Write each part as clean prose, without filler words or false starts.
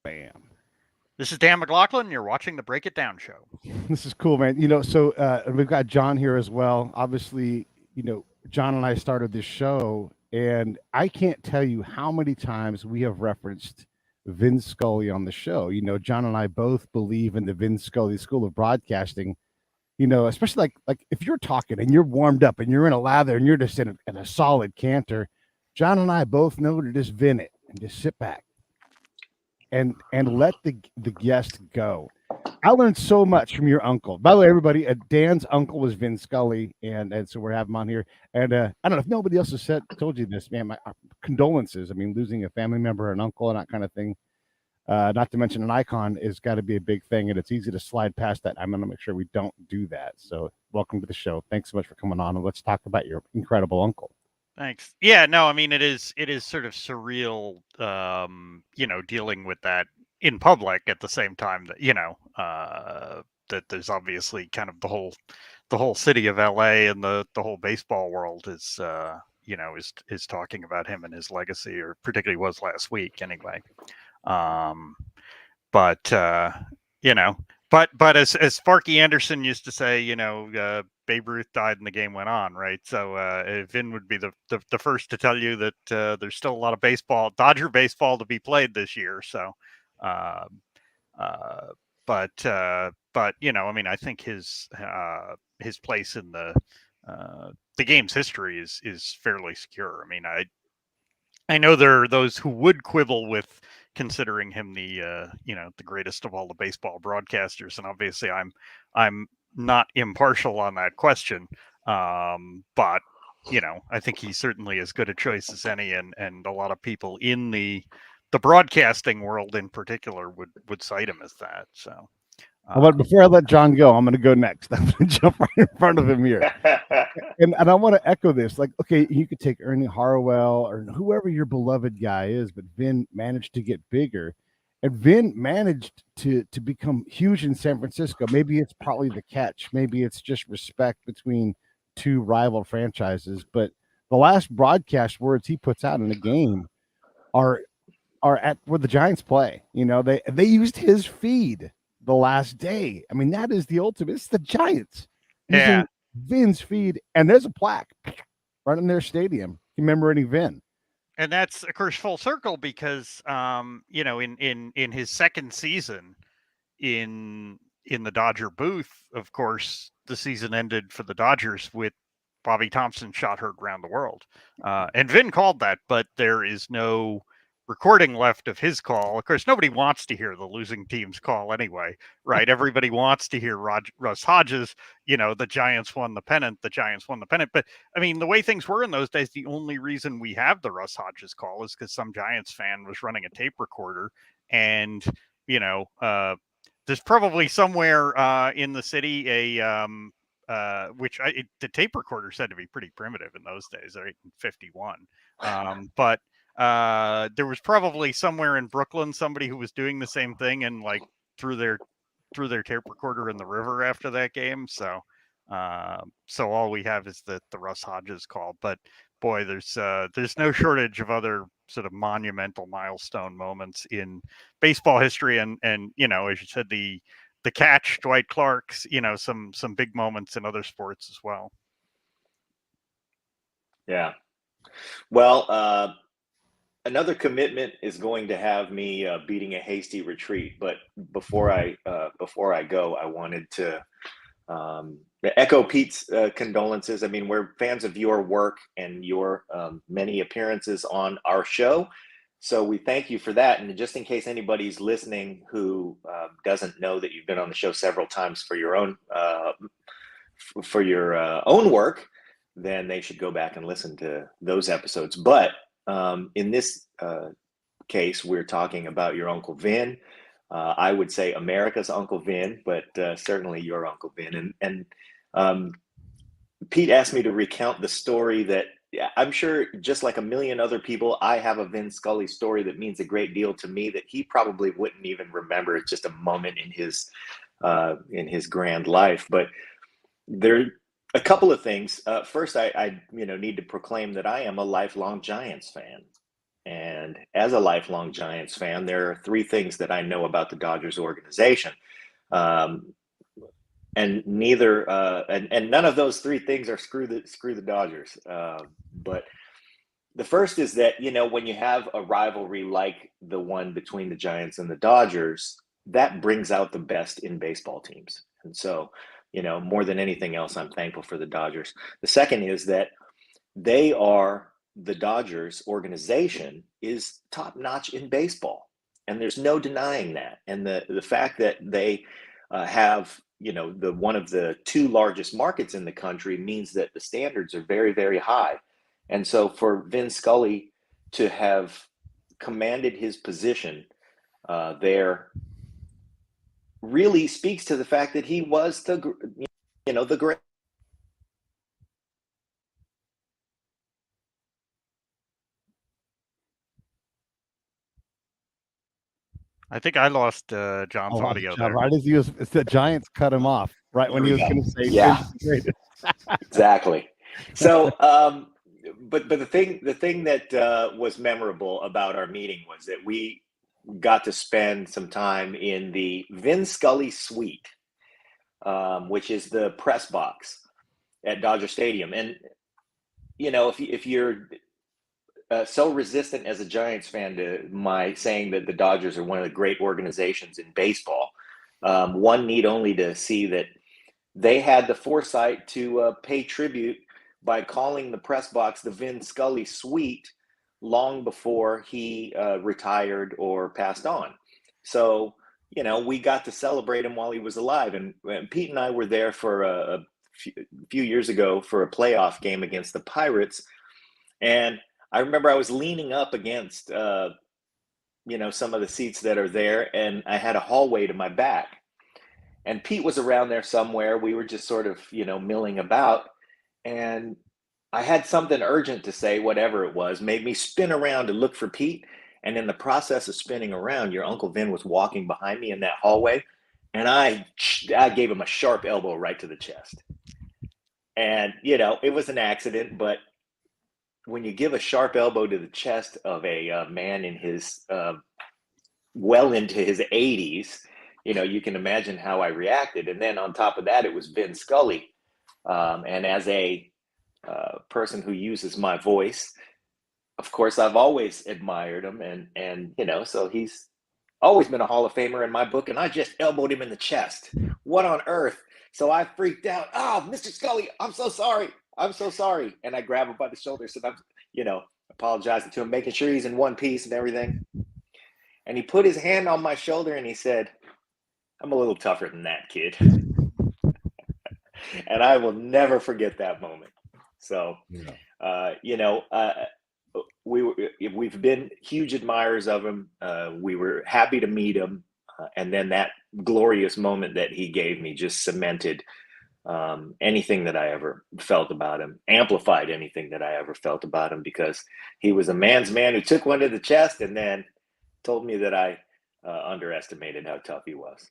Bam. This is Dan McLaughlin. You're watching the Break It Down show. This is cool, man. So we've got John here as well. Obviously, John and I started this show, and I can't tell you how many times we have referenced Vin Scully on the show. John and I both believe in the Vin Scully School of Broadcasting. Especially like if you're talking and you're warmed up and you're in a lather and you're just in a solid canter, John and I both know to just vin it and just sit back and let the guest go. I learned so much from your uncle. By the way, everybody, Dan's uncle was Vin Scully, and so we're having him on here. And I don't know if nobody else has told you this, man. My condolences. I mean, losing a family member, an uncle, and that kind of thing. Not to mention an icon is got to be a big thing, and it's easy to slide past that. I'm going to make sure we don't do that. So, welcome to the show. Thanks so much for coming on, and let's talk about your incredible uncle. Thanks. Yeah, no, I mean it is sort of surreal, dealing with that in public at the same time that that there's obviously kind of the whole city of LA and the whole baseball world is talking about him and his legacy, or particularly was last week anyway. Um, but you know, but as Sparky Anderson used to say, Babe Ruth died and the game went on, right? So Vin would be the first to tell you that there's still a lot of Dodger baseball to be played this year. So, uh, uh, but I mean, I think his place in the game's history is fairly secure. I mean, I know there are those who would quibble with considering him the greatest of all the baseball broadcasters, and obviously I'm not impartial on that question. But I think he's certainly as good a choice as any, and a lot of people in the broadcasting world in particular would cite him as that. So. But before I let John go, I'm going to go next. I'm going to jump right in front of him here. And I want to echo this. Like, okay, you could take Ernie Harwell or whoever your beloved guy is, but Vin managed to get bigger. And Vin managed to become huge in San Francisco. Maybe it's partly the catch. Maybe it's just respect between two rival franchises. But the last broadcast words he puts out in a game are at where the Giants play. They used his feed the last day. I mean, that is the ultimate. It's the Giants Yeah. using Vin's feed, and there's a plaque right in their stadium commemorating Vin. And that's of course full circle because in his second season in the Dodger booth, of course, the season ended for the Dodgers with Bobby Thompson shot heard around the world. And Vin called that, but there is no recording left of his call. Of course, nobody wants to hear the losing team's call anyway, right? Everybody wants to hear Russ Hodges, the Giants won the pennant, the Giants won the pennant. But I mean, the way things were in those days, the only reason we have the Russ Hodges call is because some Giants fan was running a tape recorder, and there's probably somewhere in the city the tape recorder said to be pretty primitive in those days, right? In '51, but there was probably somewhere in Brooklyn somebody who was doing the same thing and like threw their tape recorder in the river after that game. So all we have is the Russ Hodges call. But boy, there's no shortage of other sort of monumental milestone moments in baseball history, and as you said, the catch, Dwight Clark's, some big moments in other sports as well. Yeah. Well, another commitment is going to have me beating a hasty retreat. But before I go, I wanted to echo Pete's condolences. I mean, we're fans of your work and your many appearances on our show. So we thank you for that. And just in case anybody's listening who doesn't know that you've been on the show several times for your own work, then they should go back and listen to those episodes. But in this case, we're talking about your Uncle Vin. I would say America's Uncle Vin, but certainly your Uncle Vin. And Pete asked me to recount the story that I'm sure, just like a million other people, I have a Vin Scully story that means a great deal to me that he probably wouldn't even remember. It's just a moment in his grand life. But there a couple of things. First, I need to proclaim that I am a lifelong Giants fan. And as a lifelong Giants fan, there are three things that I know about the Dodgers organization. And neither and none of those three things are screw the Dodgers. But the first is that, you know, when you have a rivalry like the one between the Giants and the Dodgers, that brings out the best in baseball teams. And so, you know, more than anything else, I'm thankful for the Dodgers. The second is that the Dodgers organization is top notch in baseball. And there's no denying that. And the fact that they have, you know, one of the two largest markets in the country means that the standards are very, very high. And so for Vin Scully to have commanded his position there really speaks to the fact that he was the great. I think I lost John's audio there. Right as the Giants cut him off, right when he was going to say, yeah, exactly. So, but the thing that was memorable about our meeting was that we got to spend some time in the Vin Scully suite, which is the press box at Dodger Stadium. And, you know, if you're so resistant as a Giants fan to my saying that the Dodgers are one of the great organizations in baseball, one need only to see that they had the foresight to pay tribute by calling the press box the Vin Scully suite long before he retired or passed on. So, you know, we got to celebrate him while he was alive. And Pete and I were there for a few years ago for a playoff game against the Pirates. And I remember I was leaning up against, you know, some of the seats that are there, and I had a hallway to my back. And Pete was around there somewhere. We were just sort of, you know, milling about. And I had something urgent to say, whatever it was, made me spin around to look for Pete. And in the process of spinning around, your Uncle Vin was walking behind me in that hallway. And I gave him a sharp elbow right to the chest. And, you know, it was an accident, but when you give a sharp elbow to the chest of a man in his well into his 80s, you know, you can imagine how I reacted. And then on top of that, it was Vin Scully. And as a person who uses my voice, of course, I've always admired him. And you know, so he's always been a Hall of Famer in my book. And I just elbowed him in the chest. What on earth? So I freaked out. Oh, Mr. Scully, I'm so sorry. I'm so sorry. And I grab him by the shoulders and I'm, you know, apologizing to him, making sure he's in one piece and everything. And he put his hand on my shoulder and he said, I'm a little tougher than that, kid. And I will never forget that moment. So, you know, we've been huge admirers of him. We were happy to meet him. And then that glorious moment that he gave me just cemented anything that I ever felt about him, amplified anything that I ever felt about him, because he was a man's man who took one to the chest and then told me that I underestimated how tough he was.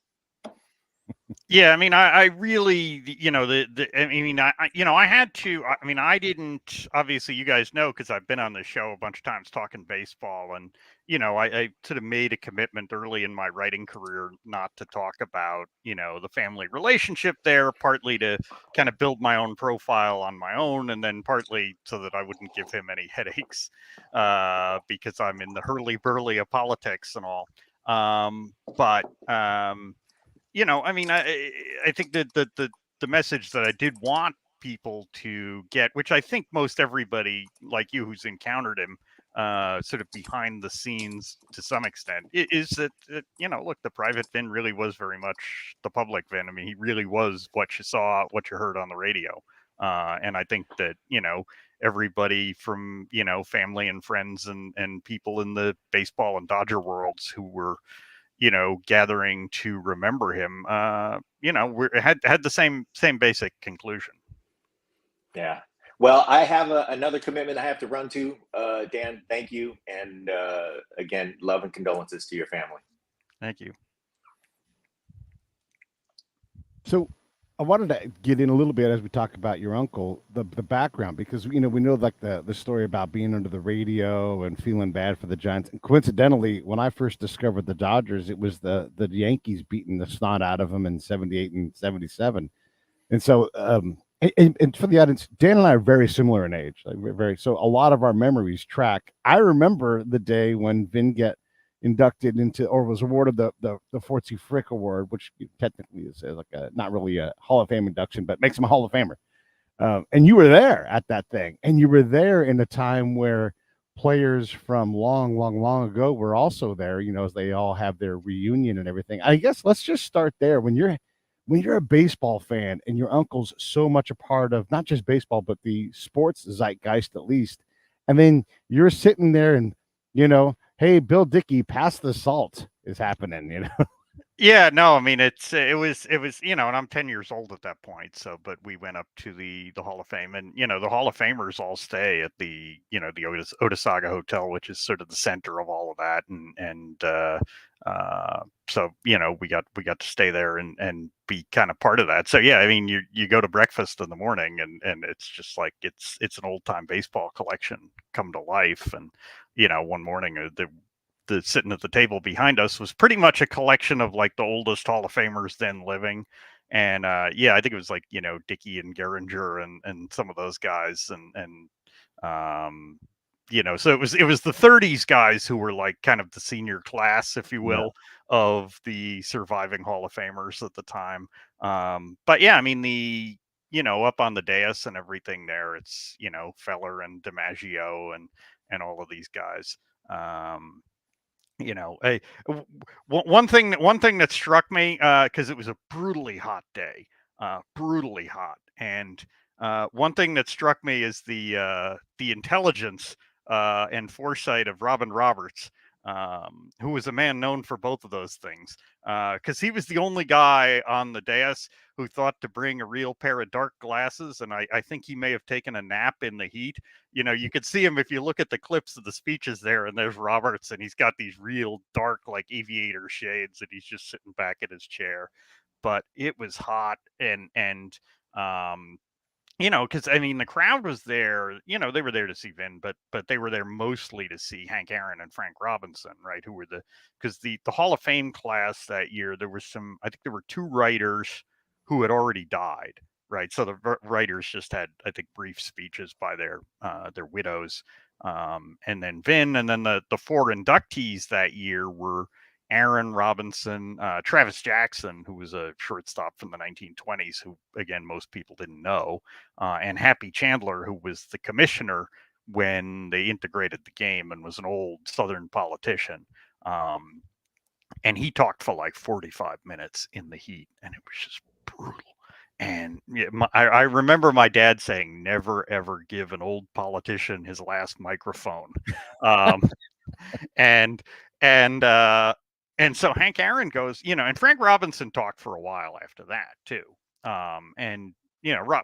Yeah, I mean, I really, you know, I mean, you know, I had to, I mean, I didn't, obviously you guys know, because I've been on the show a bunch of times talking baseball, and, you know, I sort of made a commitment early in my writing career not to talk about, you know, the family relationship there, partly to kind of build my own profile on my own, and then partly so that I wouldn't give him any headaches, because I'm in the hurly-burly of politics and all. You know, I mean, I think that the message that I did want people to get, which I think most everybody like you who's encountered him, sort of behind the scenes to some extent, is that, you know, look, the private Vin really was very much the public Vin. I mean, he really was what you saw, what you heard on the radio. And I think that, you know, everybody from, you know, family and friends and people in the baseball and Dodger worlds who were, you know, gathering to remember him, you know, had the same basic conclusion. Yeah. Well, I have another commitment I have to run to. Dan, thank you. And again, love and condolences to your family. Thank you. So I wanted to get in a little bit as we talk about your uncle, the background, because we know like the story about being under the radio and feeling bad for the Giants. And coincidentally, when I first discovered the Dodgers, it was the Yankees beating the snot out of them in '78 and '77. And so, and for the audience, Dan and I are very similar in age. Like we're very so. A lot of our memories track. I remember the day when Vin get inducted into or was awarded the Forty Frick Award, which technically is like a not really a Hall of Fame induction, but makes him a Hall of Famer. And you were there at that thing, and you were there in a time where players from long, long, long ago were also there. You know, as they all have their reunion and everything. I guess let's just start there. When you're a baseball fan and your uncle's so much a part of not just baseball but the sports zeitgeist at least, and then you're sitting there and hey, Bill Dickey, pass the salt is happening. Yeah, no, I mean it was and I'm 10 years old at that point. So, but we went up to the Hall of Fame, and the Hall of Famers all stay at the Otisaga Hotel, which is sort of the center of all of that, and so we got to stay there and be kind of part of that. So yeah, I mean you go to breakfast in the morning, and it's just like it's an old time baseball collection come to life. And one morning the sitting at the table behind us was pretty much a collection of like the oldest Hall of Famers then living. And yeah, I think it was like Dickey and Gehringer and some of those guys, and um, so it was the '30s guys who were like kind of the senior class, if you Yeah. will, of the surviving Hall of Famers at the time. But yeah, I mean up on the dais and everything there, it's Feller and DiMaggio and all of these guys. Um, a one thing that struck me, because it was a brutally hot day, brutally hot, and one thing that struck me is the intelligence and foresight of Robin Roberts, who was a man known for both of those things, because he was the only guy on the dais who thought to bring a real pair of dark glasses, and I think he may have taken a nap in the heat. You could see him if you look at the clips of the speeches there, and there's Roberts, and he's got these real dark, like aviator shades, and he's just sitting back in his chair. But it was hot, and because I mean the crowd was there. They were there to see Vin, but they were there mostly to see Hank Aaron and Frank Robinson, right? Who were because the Hall of Fame class that year, there was I think there were two writers who had already died, right? So the writers just had, I think, brief speeches by their widows, and then Vin, and then the four inductees that year were Aaron Robinson, Travis Jackson, who was a shortstop from the 1920s, who again most people didn't know, and Happy Chandler, who was the commissioner when they integrated the game and was an old Southern politician. And he talked for like 45 minutes in the heat, and it was just brutal. And yeah, I remember my dad saying, "Never ever give an old politician his last microphone." Um, and and and so Hank Aaron goes, and Frank Robinson talked for a while after that too. And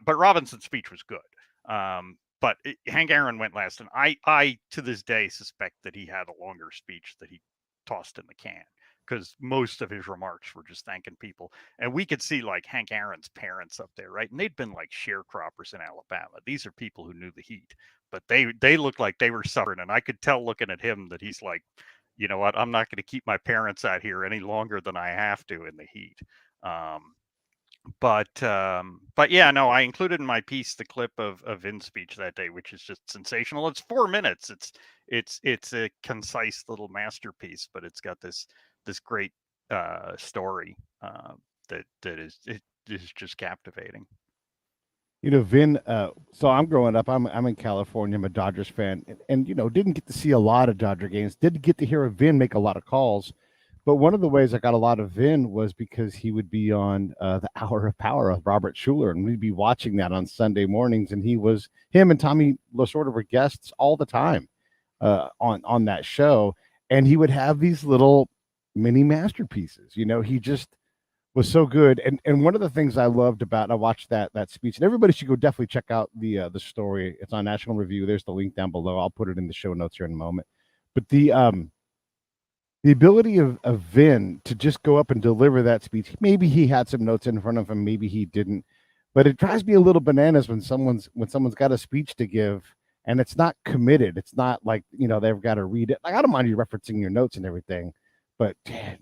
but Robinson's speech was good. But Hank Aaron went last, and I to this day suspect that he had a longer speech that he tossed in the can, because most of his remarks were just thanking people. And we could see like Hank Aaron's parents up there, right? And they'd been like sharecroppers in Alabama. These are people who knew the heat, but they looked like they were suffering. And I could tell looking at him that he's like, you know what, I'm not going to keep my parents out here any longer than I have to in the heat. Um, but yeah, no, I included in my piece the clip of Vin's speech that day, which is just sensational. It's 4 minutes. It's a concise little masterpiece, but it's got this great story that is just captivating. Vin. So I'm growing up. I'm in California. I'm a Dodgers fan, and didn't get to see a lot of Dodger games. Did get to hear Vin make a lot of calls, but one of the ways I got a lot of Vin was because he would be on the Hour of Power with Robert Schuller, and we'd be watching that on Sunday mornings. And him and Tommy Lasorda were guests all the time on that show, and he would have these little mini masterpieces. He just was so good. And one of the things I loved about I watched that speech, and everybody should go definitely check out the story. It's on National Review. There's the link down below. I'll put it in the show notes here in a moment. But the ability of Vin to just go up and deliver that speech. Maybe he had some notes in front of him, maybe he didn't. But it drives me a little bananas when someone's got a speech to give and it's not committed. It's not like, they've got to read it. Like, I don't mind you referencing your notes and everything, but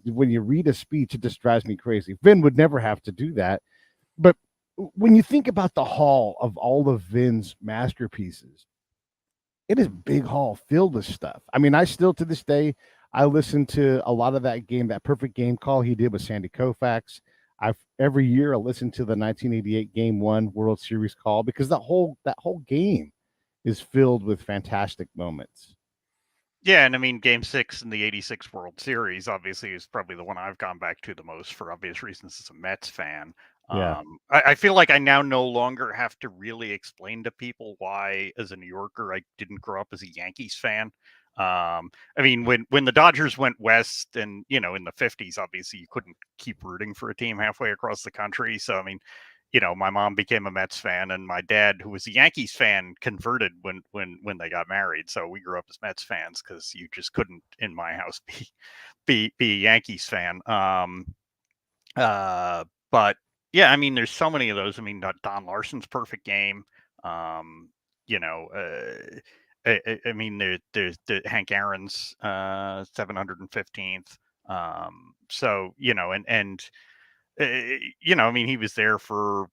when you read a speech, it just drives me crazy. Vin would never have to do that. But when you think about the hall of all of Vin's masterpieces, it is a big hall filled with stuff. I mean, I still to this day, I listen to a lot of that game, that perfect game call he did with Sandy Koufax. I've every year I listen to the 1988 Game 1 World Series call because that whole game is filled with fantastic moments. Yeah, and I mean, Game 6 in the '86 World Series obviously is probably the one I've gone back to the most for obvious reasons as a Mets fan. Yeah. I feel like I now no longer have to really explain to people why, as a New Yorker, I didn't grow up as a Yankees fan. I mean, when the Dodgers went west, and in the '50s, obviously you couldn't keep rooting for a team halfway across the country. So I mean, my mom became a Mets fan, and my dad, who was a Yankees fan, converted when they got married. So we grew up as Mets fans because you just couldn't in my house be a Yankees fan. But yeah, I mean, there's so many of those. I mean, Don Larson's perfect game. Um, you know, I mean, there's the Hank Aaron's 715th. So I mean, he was there for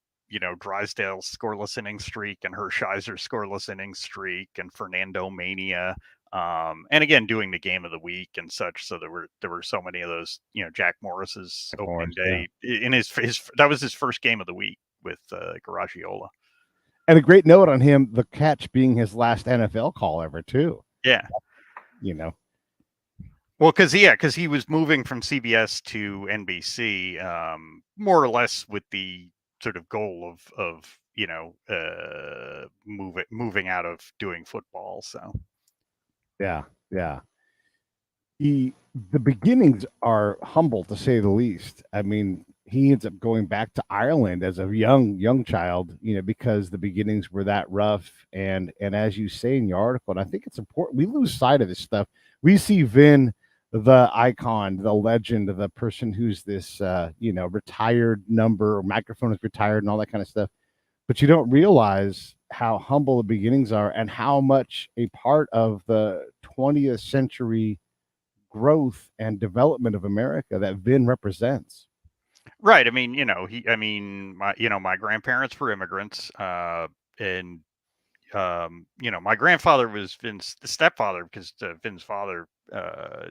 Drysdale's scoreless inning streak and Hershiser's scoreless inning streak and Fernando Mania, and again doing the game of the week and such. So there were so many of those. Jack Morris's opening Yeah. day in his that was his first game of the week with Garagiola. And a great note on him, the catch being his last NFL call ever, too. Yeah. You know, Well, because he was moving from CBS to NBC, more or less with the sort of goal of moving out of doing football. So yeah, yeah. The beginnings are humble to say the least. I mean, he ends up going back to Ireland as a young child, because the beginnings were that rough. And as you say in your article, and I think it's important, we lose sight of this stuff. We see Vin, the icon, the legend, the person who's this retired number or microphone is retired and all that kind of stuff. But you don't realize how humble the beginnings are and how much a part of the 20th century growth and development of America that Vin represents. right. I mean, my grandparents were immigrants, and my grandfather was Vin's stepfather because Vin's father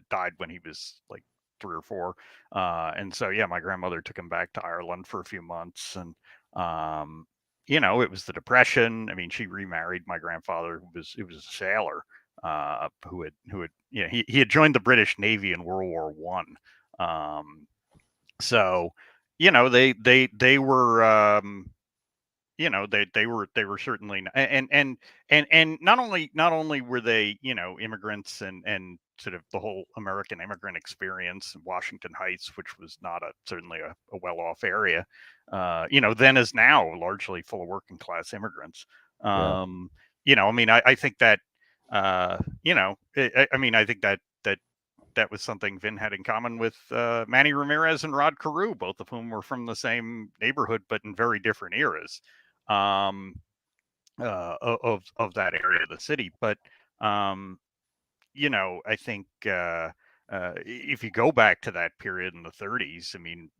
died when he was like 3 or 4, and so yeah, my grandmother took him back to Ireland for a few months, and it was the Depression. I mean, she remarried my grandfather, who was a sailor, who had he had joined the British Navy in World War One. So they were they were certainly and not only were they immigrants and sort of the whole American immigrant experience in Washington Heights, which was not certainly a well-off area, then as now largely full of working class immigrants. Yeah. I mean, I think that I mean, I think that was something Vin had in common with Manny Ramirez and Rod Carew, both of whom were from the same neighborhood but in very different eras um, of that area of the city. But um, I think if you go back to that period in the '30s, I mean,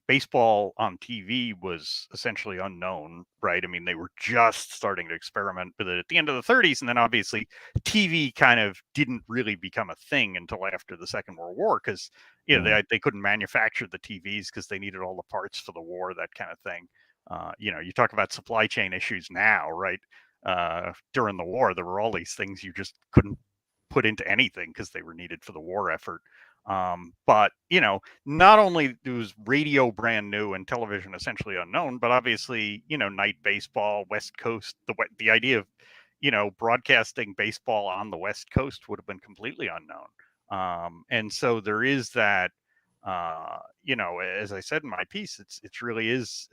baseball on TV was essentially unknown, right? I mean, they were just starting to experiment with it at the end of the '30s, and then obviously TV kind of didn't really become a thing until after the Second World War because they couldn't manufacture the TVs because they needed all the parts for the war, that kind of thing. You talk about supply chain issues now, right? During the war, there were all these things you just couldn't put into anything because they were needed for the war effort. But not only was radio brand new and television essentially unknown, but obviously night baseball, West Coast, the idea of broadcasting baseball on the West Coast would have been completely unknown. And so there is that. As I said in my piece, it's really is.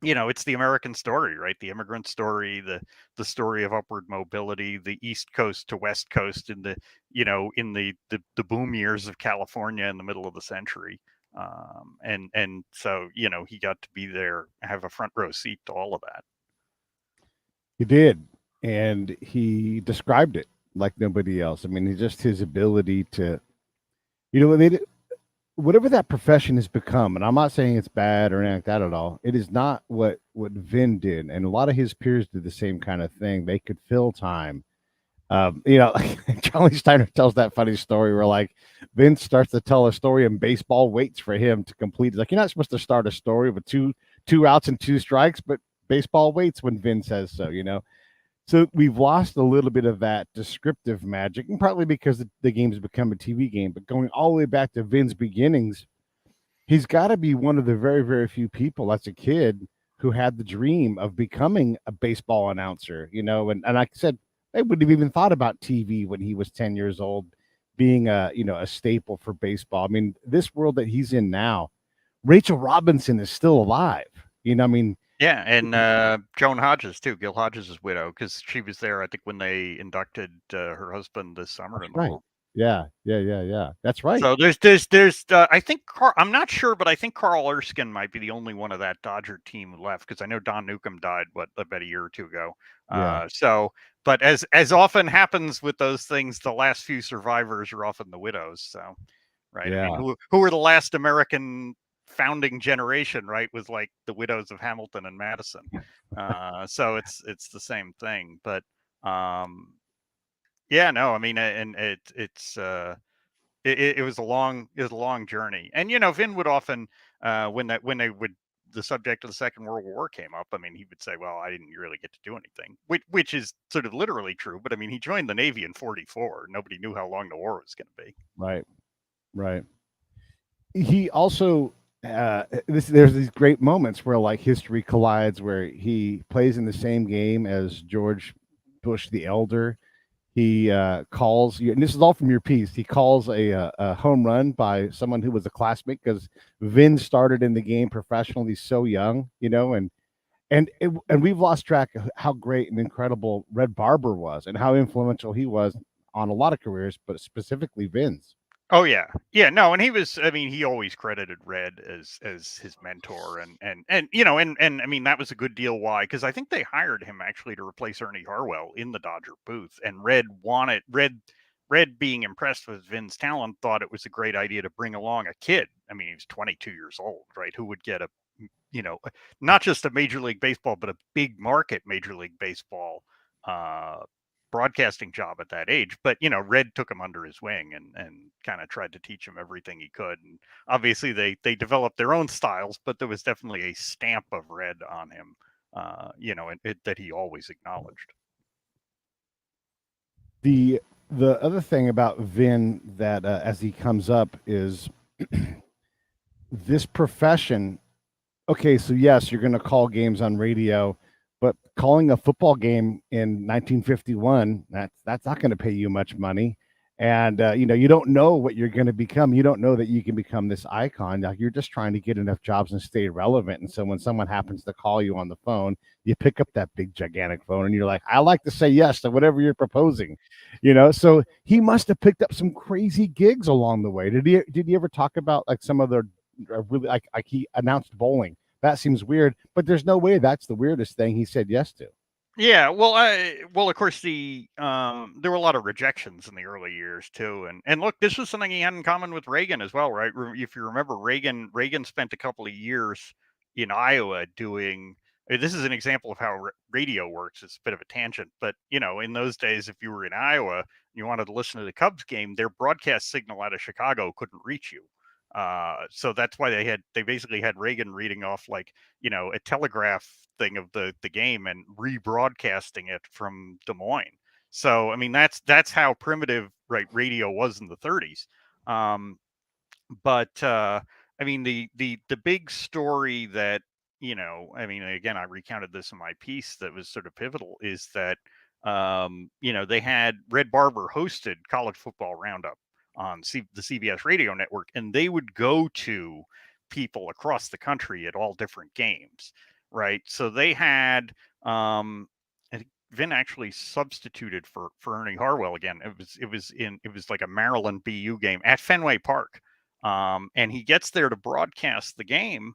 it's the American story, right? The immigrant story, the story of upward mobility, the East Coast to West Coast in the in the boom years of California in the middle of the century. And so he got to be there, have a front row seat to all of that. He did, and he described it like nobody else. I mean, just his ability to, whatever that profession has become, and I'm not saying it's bad or anything like that at all. It is not what Vin did, and a lot of his peers did the same kind of thing. They could fill time. Charlie Steiner tells that funny story where like Vince starts to tell a story and baseball waits for him to complete. It's like, you're not supposed to start a story with two outs and two strikes, but baseball waits when Vin says so. So we've lost a little bit of that descriptive magic, and partly because the game's become a TV game. But going all the way back to Vin's beginnings, he's got to be one of the very, very few people as a kid who had the dream of becoming a baseball announcer, and like I said, they wouldn't have even thought about TV when he was 10 years old, being a staple for baseball. I mean, this world that he's in now, Rachel Robinson is still alive. I mean, yeah, and Joan Hodges too, Gil Hodges' widow, because she was there, I think, when they inducted her husband this summer in the right. Hall. Yeah. That's right. So there's I think I'm not sure, but I think Carl Erskine might be the only one of that Dodger team left, because I know Don Newcomb died about a year or two ago. Yeah. But as often happens with those things, the last few survivors are often the widows. So, right. Yeah. I mean, who were the last American founding generation, right? Was like the widows of Hamilton and Madison. So it's the same thing. But yeah, no, I mean, and it was a long journey. And Vin would often when the subject of the Second World War came up, I mean, he would say, well, I didn't really get to do anything, which is sort of literally true. But I mean, he joined the Navy in 44. Nobody knew how long the war was going to be. Right. He also there's these great moments where like history collides, where he plays in the same game as George Bush the Elder. He calls you, and this is all from your piece. He calls a home run by someone who was a classmate, because Vin started in the game professionally so young, and we've lost track of how great and incredible Red Barber was, and how influential he was on a lot of careers, but specifically Vin's. Oh yeah, no, and he was. I mean, he always credited Red as his mentor, and I mean, that was a good deal. Why? Because I think they hired him actually to replace Ernie Harwell in the Dodger booth, and Red being impressed with Vin's talent, thought it was a great idea to bring along a kid. I mean, he was 22 years old, right? Who would get not just a Major League Baseball, but a big market Major League Baseball broadcasting job at that age. But Red took him under his wing and kind of tried to teach him everything he could. And obviously they developed their own styles, but there was definitely a stamp of Red on him, that he always acknowledged. The other thing about Vin that as he comes up is this profession. Okay, so yes, you're going to call games on radio, but calling a football game in 1951, that's not going to pay you much money. And you don't know what you're going to become. You don't know that you can become this icon. Like, you're just trying to get enough jobs and stay relevant. And so when someone happens to call you on the phone, you pick up that big gigantic phone and you're like, I like to say yes to whatever you're proposing. So he must have picked up some crazy gigs along the way. Did he ever talk about like some of the really like he announced bowling? That seems weird, but there's no way that's the weirdest thing he said yes to. Yeah, well, of course, there were a lot of rejections in the early years too, and look, this was something he had in common with Reagan as well, right? If you remember, Reagan spent a couple of years in Iowa doing. This is an example of how radio works. It's a bit of a tangent, but in those days, if you were in Iowa and you wanted to listen to the Cubs game, their broadcast signal out of Chicago couldn't reach you. So that's why they basically had Reagan reading off like a telegraph thing of the game and rebroadcasting it from Des Moines. So I mean that's how primitive radio was in the 30s. But I mean the big story that I mean, again, I recounted this in my piece that was sort of pivotal, is that they had Red Barber hosted College Football Roundup on the CBS radio network, and they would go to people across the country at all different games, right? So they had, I think Vin actually substituted for Ernie Harwell again. It was like a Maryland BU game at Fenway Park, and he gets there to broadcast the game,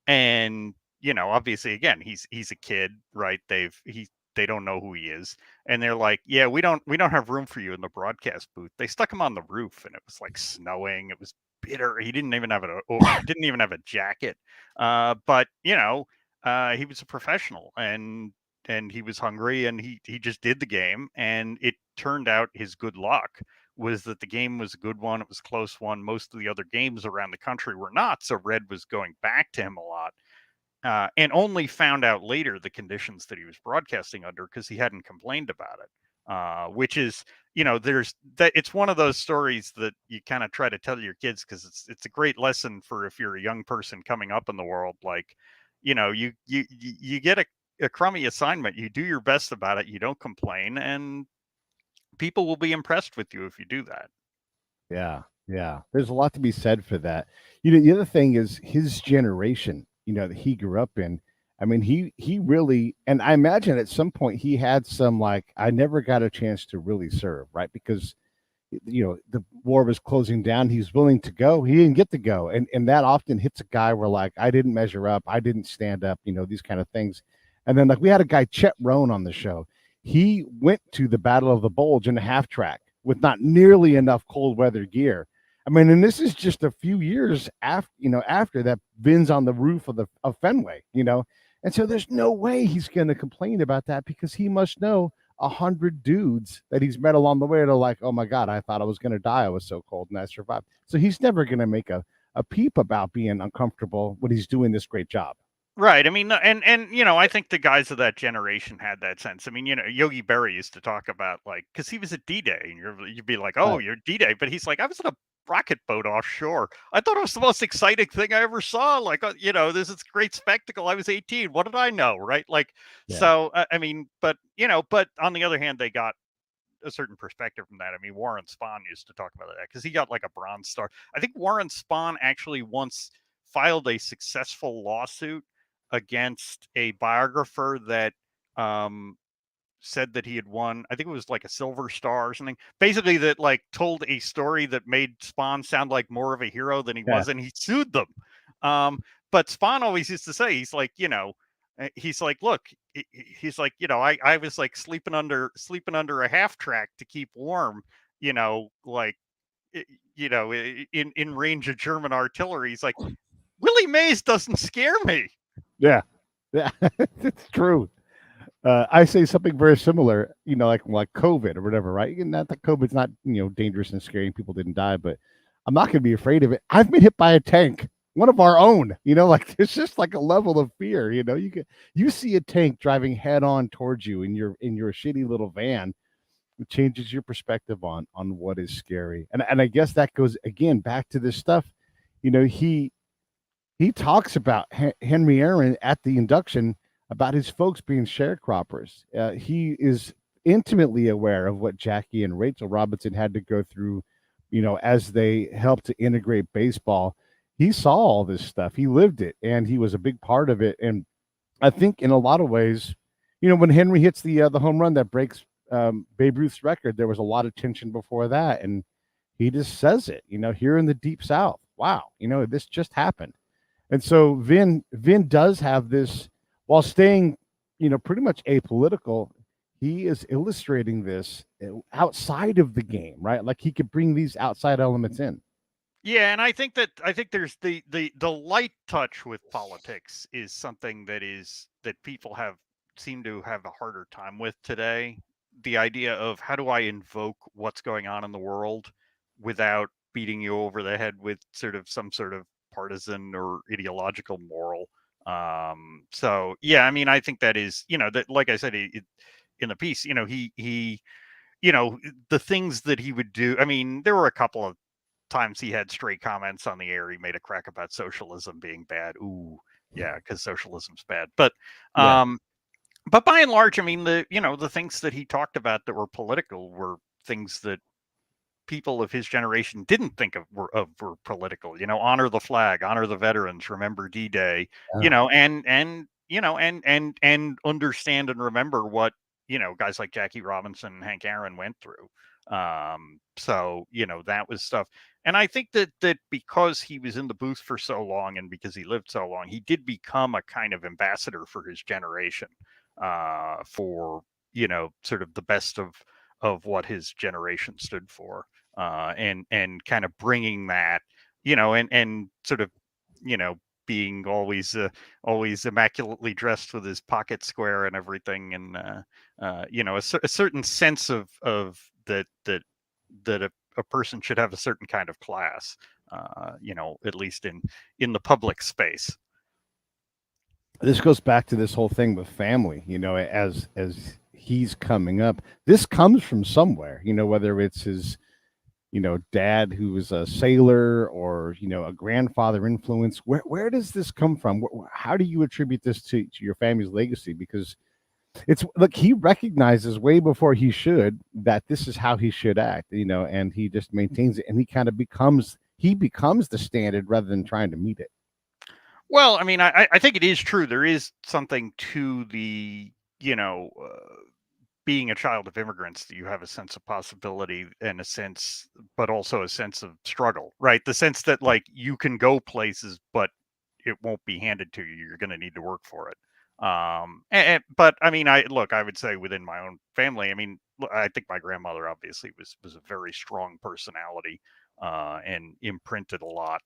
and obviously again he's a kid, right? They don't know who he is, and they're like, yeah, we don't have room for you in the broadcast booth. They stuck him on the roof, and it was like snowing. It was bitter. He didn't even have a jacket, but he was a professional, and he was hungry, and he just did the game, and it turned out his good luck was that the game was a good one. It was a close one. Most of the other games around the country were not, so Red was going back to him a lot, and only found out later the conditions that he was broadcasting under because he hadn't complained about it. Which is, there's that. It's one of those stories that you kind of try to tell your kids because it's a great lesson for if you're a young person coming up in the world. Like, you get a crummy assignment, you do your best about it, you don't complain, and people will be impressed with you if you do that. Yeah, yeah. There's a lot to be said for that. The other thing is his generation, that he grew up in. I mean, he really, and I imagine at some point he had some like, I never got a chance to really serve, right? Because the war was closing down. He was willing to go. He didn't get to go, and that often hits a guy where like, I didn't measure up, I didn't stand up, these kind of things. And then like we had a guy Chet Roan on the show. He went to the Battle of the Bulge in a half track with not nearly enough cold weather gear. I mean, and this is just a few years after that Vin's on the roof of Fenway, and so there's no way he's going to complain about that because he must know 100 dudes that he's met along the way are like, oh my God, I thought I was going to die. I was so cold and I survived. So he's never going to make a peep about being uncomfortable when he's doing this great job. Right. I mean, and I think the guys of that generation had that sense. I mean, Yogi Berra used to talk about like, because he was at D-Day, and you'd be like, oh, you're D-Day, but he's like, I was in a rocket boat offshore. I thought it was the most exciting thing I ever saw. Like, this is a great spectacle. I was 18. What did I know, right? Like, Yeah. So I mean, but on the other hand, they got a certain perspective from that. I mean, Warren Spahn used to talk about that because he got like a Bronze Star. I think Warren Spahn actually once filed a successful lawsuit against a biographer that said that he had won, I think it was like a Silver Star or something, basically that like told a story that made Spahn sound like more of a hero than he was, and he sued them. But Spahn always used to say, he's like, he's like, look, he's like, I was like sleeping under a half track to keep warm, like, in range of German artillery. He's like, Willie Mays doesn't scare me. Yeah, it's true. I say something very similar, like COVID or whatever, right? Not that COVID's not dangerous and scary, and people didn't die, but I'm not going to be afraid of it. I've been hit by a tank, one of our own. Like there's just like a level of fear. You see a tank driving head on towards you in your shitty little van. It changes your perspective on what is scary, and I guess that goes again back to this stuff. He talks about Henry Aaron at the induction about his folks being sharecroppers. He is intimately aware of what Jackie and Rachel Robinson had to go through, as they helped to integrate baseball. He saw all this stuff. He lived it, and he was a big part of it. And I think in a lot of ways, when Henry hits the home run that breaks Babe Ruth's record, there was a lot of tension before that. And he just says it, here in the Deep South. Wow, this just happened. And so Vin does have this, while staying, pretty much apolitical. He is illustrating this outside of the game, right? Like he could bring these outside elements in. Yeah, and I think there's the light touch with politics is something that people seem to have a harder time with today. The idea of how do I invoke what's going on in the world without beating you over the head with some sort of partisan or ideological moral. So yeah, I mean, I think that is, that, like I said, in the piece, he the things that he would do. I mean, there were a couple of times he had stray comments on the air. He made a crack about socialism being bad. Ooh, yeah, because socialism's bad. But but by and large, I mean, the things that he talked about that were political were things that people of his generation didn't think were political. Honor the flag, honor the veterans, remember D-Day. And and understand and remember what, guys like Jackie Robinson and Hank Aaron went through. So, that was stuff. And I think that because he was in the booth for so long and because he lived so long, he did become a kind of ambassador for his generation, for, sort of the best of what his generation stood for, and kind of bringing that, and sort of, being always immaculately dressed with his pocket square and everything, and a certain sense of that a person should have a certain kind of class, at least in the public space. This goes back to this whole thing with family, as he's coming up. This comes from somewhere, whether it's his dad who was a sailor, or a grandfather influence. Where does this come from? How do you attribute this to your family's legacy? Because it's look, he recognizes way before he should that this is how he should act, and he just maintains it, and he kind of becomes the standard rather than trying to meet it. Well, I mean, I think it is true. There is something to the, being a child of immigrants, that you have a sense of possibility and a sense, but also a sense of struggle, right? The sense that, like, you can go places, but it won't be handed to you. You're going to need to work for it. But I mean, I would say within my own family, I mean, I think my grandmother obviously was a very strong personality, and imprinted a lot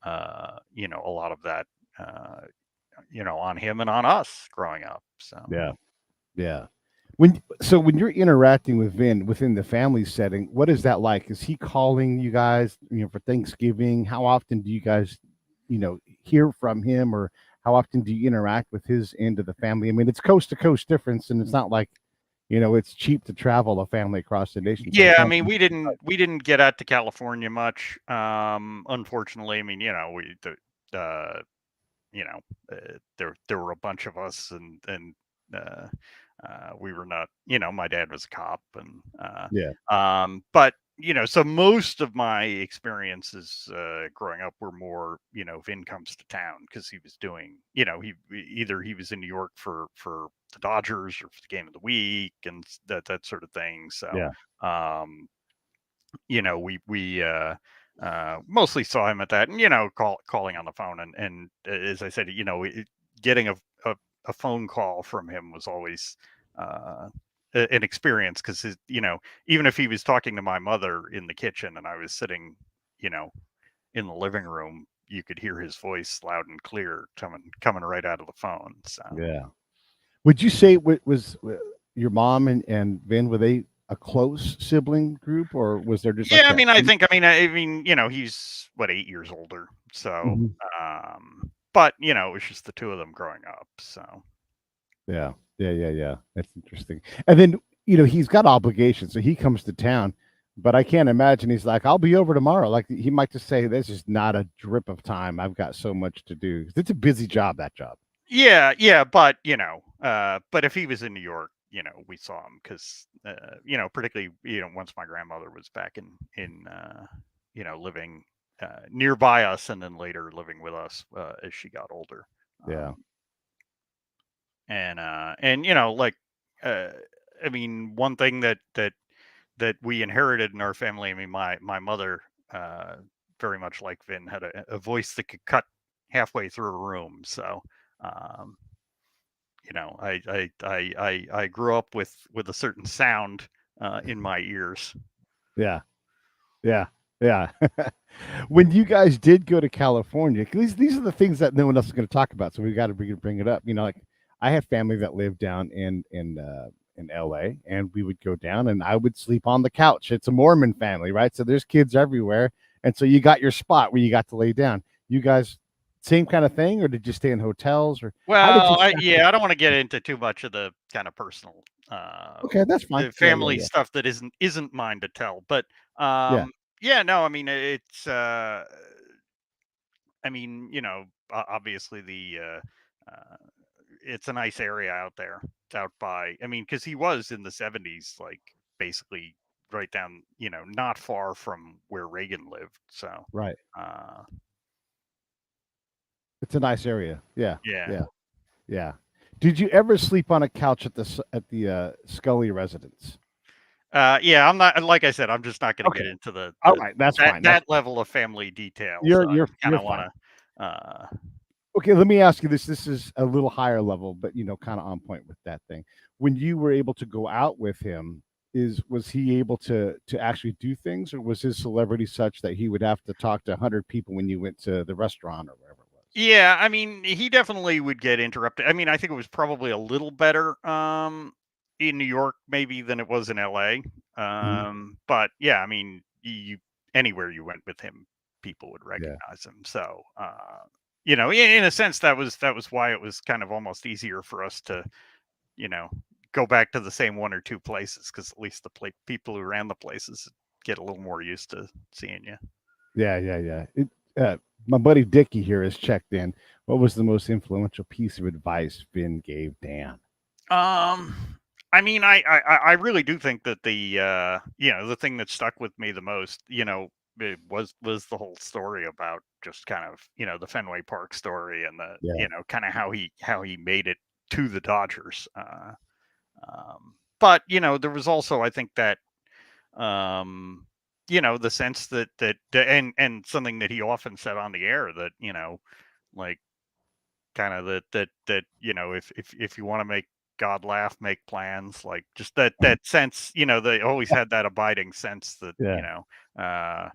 of that, on him and on us growing up. So Yeah. When you're interacting with Vin within the family setting, what is that like? Is he calling you guys, for Thanksgiving? How often do you guys, hear from him, or how often do you interact with his end of the family? I mean, it's coast to coast difference, and it's not like, it's cheap to travel a family across the nation. So yeah, I mean, we didn't get out to California much, unfortunately. I mean, there were a bunch of us, and uh, we were not, my dad was a cop, and but so most of my experiences, growing up, were more, Vin comes to town, because he was doing, he was in New York for the Dodgers, or for the game of the week, and that sort of thing. So, yeah, um, we mostly saw him at that, and calling on the phone, and as I said, getting a phone call from him was always, an experience, because even if he was talking to my mother in the kitchen and I was sitting, in the living room, you could hear his voice loud and clear, coming right out of the phone. So yeah. Would you say was your mom and Vin, were they a close sibling group, or was there just like yeah, I that? mean, I mean, he's what, 8 years older, so, Mhm. but it was just the two of them growing up. So Yeah. That's interesting. And then, he's got obligations, so he comes to town, but I can't imagine he's like, "I'll be over tomorrow." Like, he might just say, "There's just not a drip of time. I've got so much to do." It's a busy job, that job. yeah, but but if he was in New York, we saw him, because particularly, once my grandmother was back in living, nearby us, and then later living with us, as she got older. Yeah. And like, uh, I mean, one thing that we inherited in our family. I mean, my mother, uh, very much like Vin, had a voice that could cut halfway through a room. So, um, I grew up with a certain sound, in my ears. Yeah. Yeah. Yeah. When you guys did go to California, 'cause these are the things that no one else is going to talk about, so we got to bring it up. Like, I have family that lived down in LA, and we would go down, and I would sleep on the couch. It's a Mormon family, right? So there's kids everywhere, and so you got your spot where you got to lay down. You guys, same kind of thing, or did you stay in hotels, or how did you Well, staff I don't want to get into too much of the kind of personal, Okay, that's fine. family stuff that isn't mine to tell. But, Yeah. yeah, no, I mean, it's, I mean, obviously, uh, it's a nice area out there. It's out by, I mean, because he was in the 70s, like, basically right down, not far from where Reagan lived. So, Right. uh, It's a nice area. Yeah. yeah. Yeah. Yeah. Did you ever sleep on a couch at the Scully residence? Yeah, I'm not. Like I said, I'm just not going to Okay. get into the All right, that's fine. that level of family detail. You're So I you're kind you're of want fine. to. Okay, let me ask you this. This is a little higher level, but kind of on point with that thing. When you were able to go out with him, was he able to actually do things, or was his celebrity such that he would have to talk to 100 people when you went to the restaurant or wherever it was? Yeah, I mean, he definitely would get interrupted. I mean, I think it was probably a little better in New York maybe than it was in LA. Mhm. But yeah, I mean, you anywhere you went with him, people would Yeah. recognize him. So, in a sense, that was why it was kind of almost easier for us to, you know, go back to the same one or two places, because at least the people who ran the places get a little more used to seeing you. Yeah. My buddy Dickie here has checked in. What was the most influential piece of advice Vin gave Dan? Um, I mean, I really do think that the thing that stuck with me the most, it was the whole story about just kind of, the Fenway Park story, and the, Yeah. kind of how he made it to the Dodgers. But there was also, I think, that the sense and something that he often said on the air, that, like, kind of that if you want to make God laugh, make plans, like, just that sense. They always had that abiding sense that, Yeah. uh,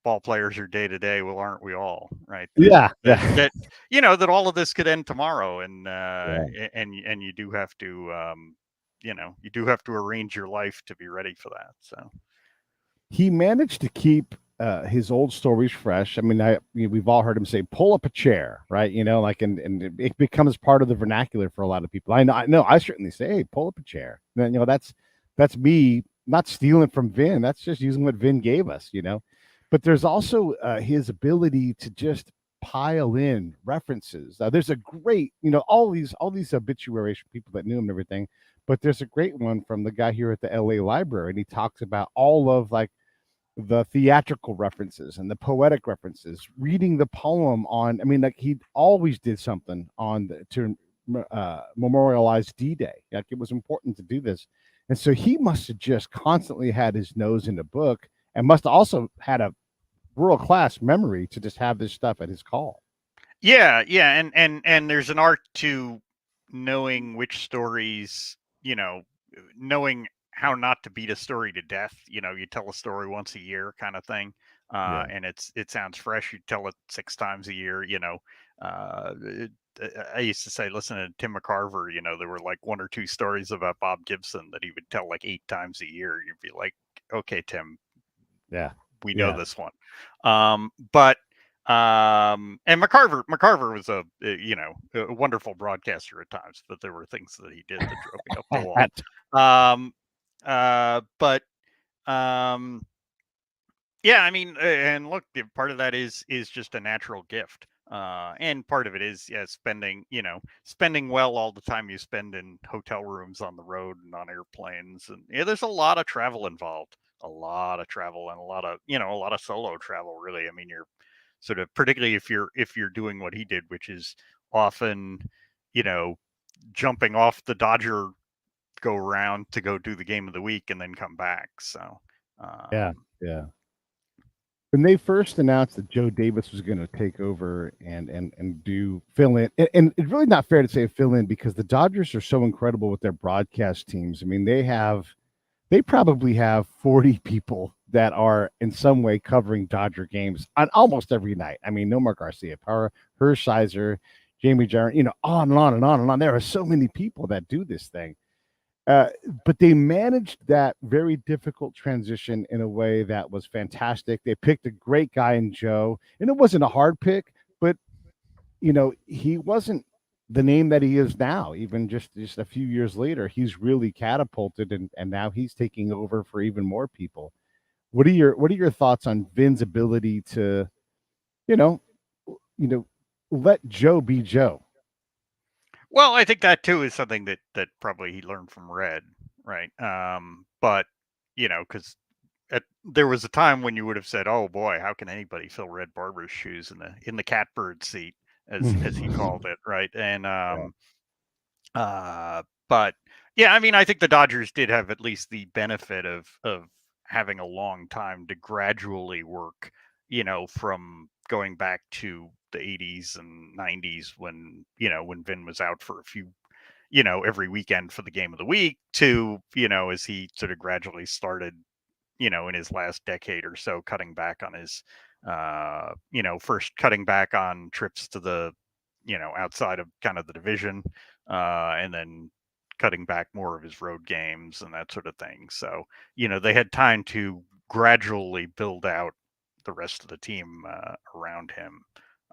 ball players are day to day. Well, aren't we all, right? That Yeah. that Yeah. that that all of this could end tomorrow, and you do have to arrange your life to be ready for that. So He managed to keep his old stories fresh. I mean, we've all heard him say, "Pull up a chair," right? Like, and it becomes part of the vernacular for a lot of people. I know. I certainly say, "Hey, pull up a chair." And then, that's me not stealing from Vin. That's just using what Vin gave us. But there's also his ability to just pile in references. There's a great, all these obituaries from people that knew him and everything. But there's a great one from the guy here at the LA Library, and he talks about all of, like, the theatrical references and the poetic references, reading the poem on. I mean, like, he always did something to memorialize D-Day. Like, it was important to do this, and so he must have just constantly had his nose in the book, and must have also had a world class memory to just have this stuff at his call. yeah, and there's an art to knowing which stories, knowing how not to beat a story to death. You tell a story once a year, kind of thing, Yeah, and it sounds fresh. You tell it 6 times a year. Uh, I used to say, listen to Tim McCarver. There were like one or two stories about Bob Gibson that he would tell like 8 times a year. You'd be like, okay, Tim, yeah, we know yeah. this one. But and McCarver was a wonderful broadcaster at times, but there were things that he did that drove me up the wall. But yeah, I mean, and look, part of that is just a natural gift. And part of it is, yeah, spending well all the time you spend in hotel rooms, on the road, and on airplanes, and there's a lot of travel involved, a lot of travel, and a lot of solo travel. Really, I mean, you're sort of, particularly if you're doing what he did, which is often, you know, jumping off the Dodger go around to go do the game of the week and then come back. So, Yeah, um, yeah. When they first announced that Joe Davis was going to take over and do fill in, and it's really not fair to say fill in, because the Dodgers are so incredible with their broadcast teams. I mean, they probably have 40 people that are in some way covering Dodger games on almost every night. I mean, Nomar Garcia, Power, Hershiser, Jamie Jarrett, on and on and on and on. There are so many people that do this thing. Uh, but they managed that very difficult transition in a way that was fantastic. They picked a great guy in Joe, and it wasn't a hard pick, but he wasn't the name that he is now. Even just a few years later, he's really catapulted, and now he's taking over for even more people. What are your thoughts on Vin's ability to, you know, you know, let Joe be Joe? well, I think that too is something that probably he learned from Red, right? But because there was a time when you would have said, "Oh boy, how can anybody fill Red Barber's shoes in the catbird seat," as he called it, right? And Yeah. But yeah, I mean, I think the Dodgers did have at least the benefit of having a long time to gradually work, from going back to the 80s and 90s when, when Vin was out for a few, every weekend for the game of the week to, as he sort of gradually started, in his last decade or so, cutting back on his, first cutting back on trips to the, outside of kind of the division, and then cutting back more of his road games and that sort of thing. So, they had time to gradually build out the rest of the team around him.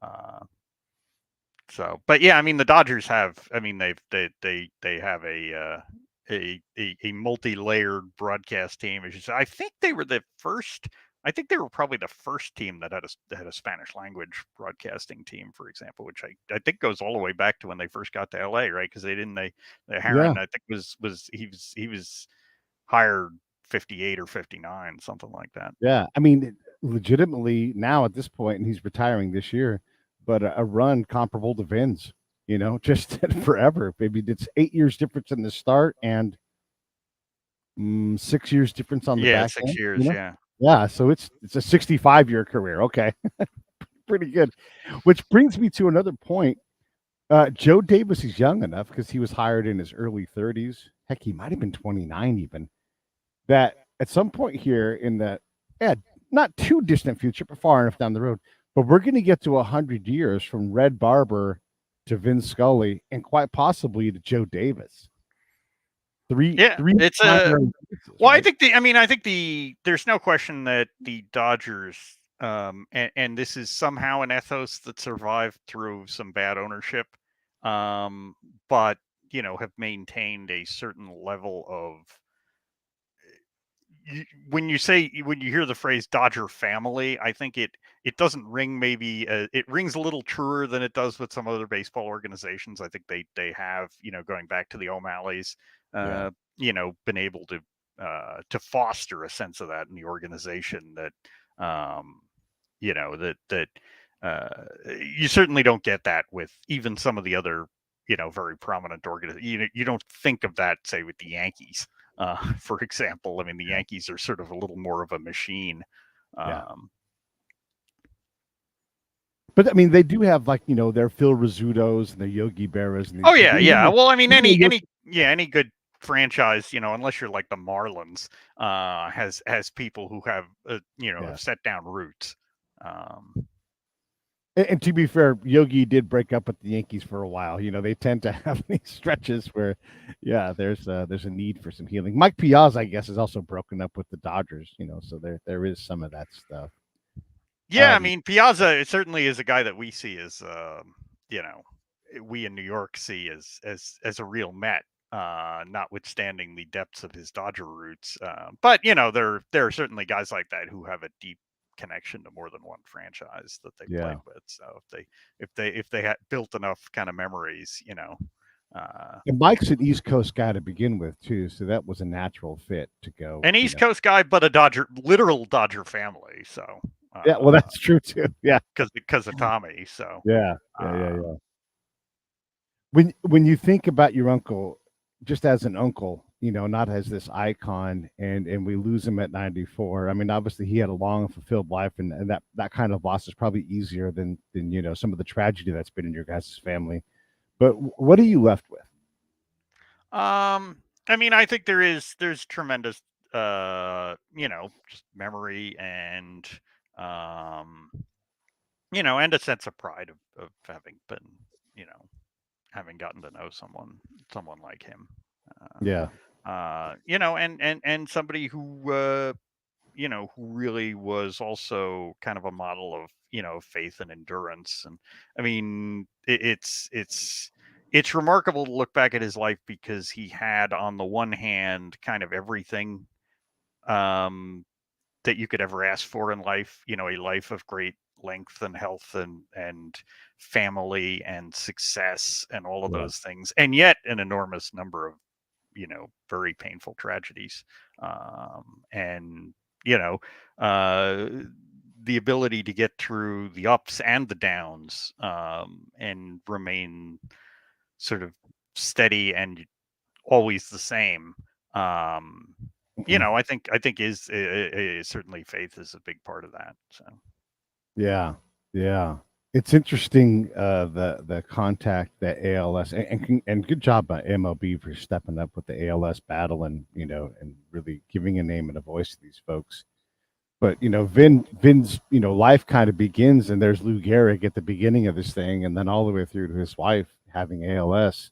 Uh, but yeah, I mean, the Dodgers have, I mean, they have a multi-layered broadcast team. As you said, I think they were the first. I think they were probably the first team that had a Spanish language broadcasting team, for example, which I think goes all the way back to when they first got to LA, right? Because the Yeah. Heron, I think he was hired 58 or 59, something like that. Yeah. I mean, legitimately now at this point, and he's retiring this year, but a run comparable to Vin's, just forever. Maybe it's 8 years difference in the start and 6 years difference on the Yeah, back six end, years. Yeah. Yeah. So it's a 65-year career. Okay. Pretty good. Which brings me to another point. Joe Davis is young enough because he was hired in his early 30s. Heck, he might have been 29 even. That at some point here in the not too distant future, but far enough down the road, but we're going to get to 100 years from Red Barber to Vin Scully and quite possibly to Joe Davis. Three it's primary races, well, right? I think there's no question that the Dodgers, and this is somehow an ethos that survived through some bad ownership, but have maintained a certain level of. When you hear the phrase Dodger family, I think it doesn't ring maybe it rings a little truer than it does with some other baseball organizations. I think they have, going back to the O'Malleys, Yeah. been able to foster a sense of that in the organization that that you certainly don't get that with even some of the other very prominent organizations. You don't think of that, say, with the Yankees. For example, I mean, the Yankees are sort of a little more of a machine. Yeah. Um, But I mean, they do have their Phil Rizzutos and their Yogi Berras and these oh yeah, people. yeah. Well, I mean, Even the any good franchise, unless you're like the Marlins, has people who have Yeah. have set down roots. And to be fair, Yogi did break up with the Yankees for a while. They tend to have these stretches where, yeah, there's a need for some healing. Mike Piazza, I guess, is also broken up with the Dodgers. So there is some of that stuff. Yeah, I mean, Piazza certainly is a guy that we see as, we in New York see as a real Met, notwithstanding the depths of his Dodger roots. But there are certainly guys like that who have a deep connection to more than one franchise that they Yeah. played with. So if they had built enough kind of memories, And Mike's an East Coast guy to begin with too, so that was a natural fit to go. an East Coast guy, but a literal Dodger family. So Yeah, well, that's true too. Yeah, because of Tommy. So yeah. When you think about your uncle, just as an uncle, not as this icon, and we lose him at 94. I mean, obviously he had a long, fulfilled life, and that kind of loss is probably easier than some of the tragedy that's been in your guys' family. But what are you left with? I mean, I think there's tremendous, just memory and, um, and a sense of pride of having been, having gotten to know someone like him. Yeah, And somebody who, who really was also kind of a model of, faith and endurance. And I mean, it's remarkable to look back at his life because he had, on the one hand, kind of everything that you could ever ask for in life, a life of great length and health and family and success and all of yeah, those things, and yet an enormous number of very painful tragedies, and you know uh the ability to get through the ups and the downs, and remain sort of steady and always the same. You know, I think is certainly faith is a big part of that. So Yeah, yeah. It's interesting the contact that ALS and good job by MLB for stepping up with the ALS battle and and really giving a name and a voice to these folks. But Vin's life kind of begins, and there's Lou Gehrig at the beginning of this thing, and then all the way through to his wife having ALS.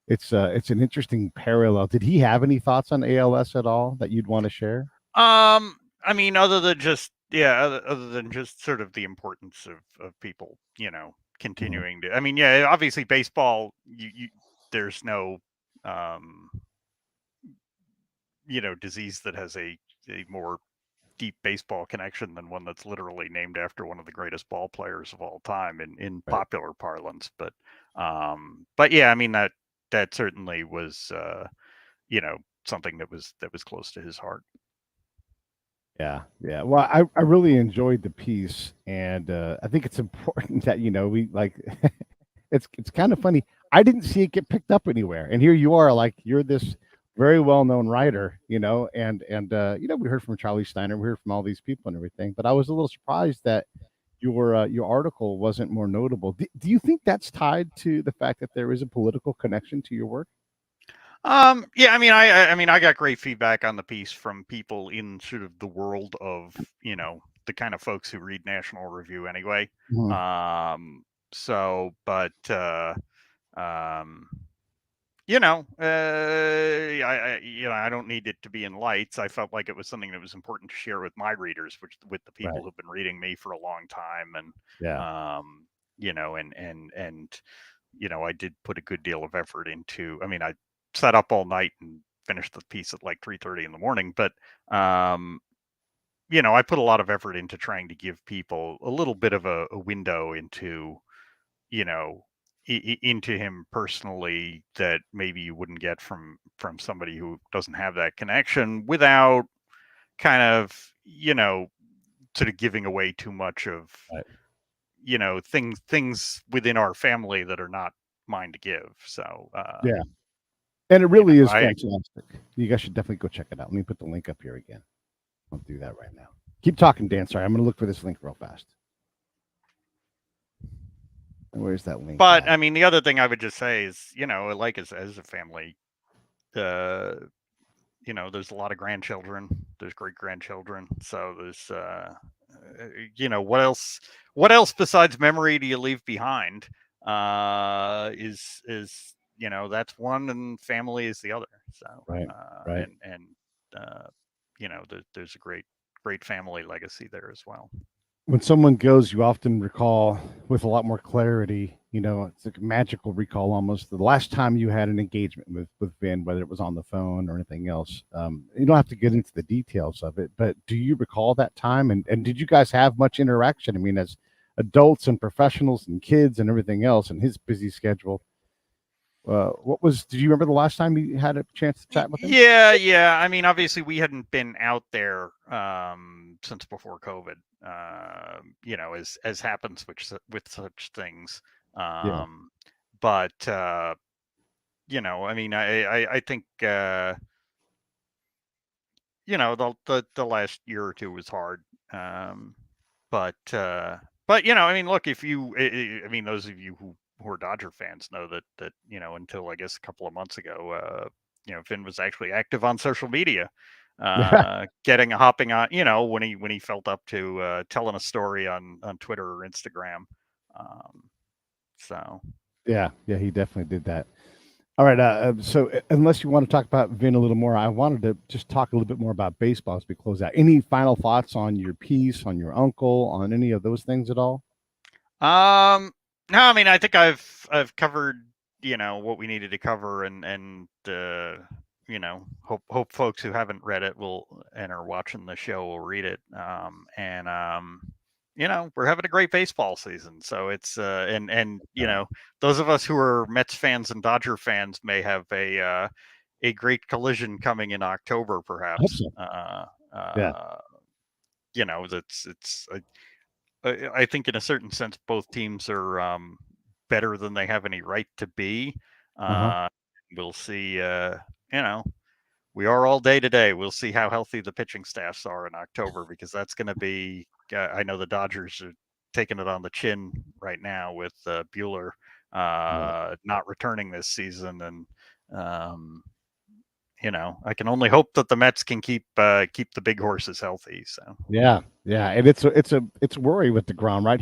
It's an interesting parallel. Did he have any thoughts on ALS at all that you'd want to share? I mean, other than just other than just sort of the importance of people, continuing to. I mean, yeah, obviously baseball. There's no, um, disease that has a more deep baseball connection than one that's literally named after one of the greatest ball players of all time in Right. popular parlance. But yeah, I mean that certainly was something that was close to his heart. Yeah, yeah. Well, I really enjoyed the piece, and I think it's important that we like. It's kind of funny. I didn't see it get picked up anywhere, and here you are, like you're this very well known writer, and we heard from Charlie Steiner, we heard from all these people and everything, but I was a little surprised that your article wasn't more notable. Do you think that's tied to the fact that there is a political connection to your work? Yeah, I mean, I mean, I got great feedback on the piece from people in sort of the world of, the kind of folks who read National Review anyway. Mhm. So, but, um, I don't need it to be in lights. I felt like it was something that was important to share with my readers, which with the people Right. who've been reading me for a long time, and Yeah. I did put a good deal of effort into. I mean, I sat up all night and finished the piece at like 3:30 in the morning, but I put a lot of effort into trying to give people a little bit of a window into you know into him personally that maybe you wouldn't get from somebody who doesn't have that connection without kind of sort of giving away too much of Right. things within our family that are not mine to give. So Yeah. And it really is I fantastic. You guys should definitely go check it out. Let me put the link up here again. I'll do that right now. Keep talking, Dan. Sorry, I'm going to look for this link real fast. Where's that link but at? I mean, the other thing I would just say is, like as a family, uh there's a lot of grandchildren, there's great grandchildren, so there's what else besides memory do you leave behind? Is that's one, and family is the other. So Right. Right. and uh there's a great family legacy there as well. When someone goes, you often recall with a lot more clarity. It's like a magical recall almost. The last time you had an engagement with Vin, whether it was on the phone or anything else. You don't have to get into the details of it, but do you recall that time? And did you guys have much interaction? I mean, as adults and professionals and kids and everything else, and his busy schedule. Did you remember the last time you had a chance to chat with him? Yeah. I mean, obviously we hadn't been out there since before COVID. As happens with such things. Yeah. But I mean, I think the last year or two was hard. But I mean, look, if you, I mean, those of you who are Dodger fans know that until I guess a couple of months ago, Finn was actually active on social media, hopping on, when he felt up to telling a story on Twitter or Instagram. So Yeah, yeah, he definitely did that. All right. So, unless you want to talk about Vin a little more, I wanted to just talk a little bit more about baseball as we close out. Any final thoughts on your piece, on your uncle, on any of those things at all? No, I mean, I think I've covered what we needed to cover, and hope folks who haven't read it will and are watching the show will read it. We're having a great baseball season, so it's and those of us who are Mets fans and Dodger fans may have a great collision coming in October, I hope perhaps. so. Yeah. It's I think in a certain sense both teams are better than they have any right to be. Uh huh. we'll see. We are all day today. We'll see how healthy the pitching staffs are in October, because that's going to be. I know the Dodgers are taking it on the chin right now with Bueller not returning this season, and I can only hope that the Mets can keep the big horses healthy. So yeah, and it's worry with DeGrom, right?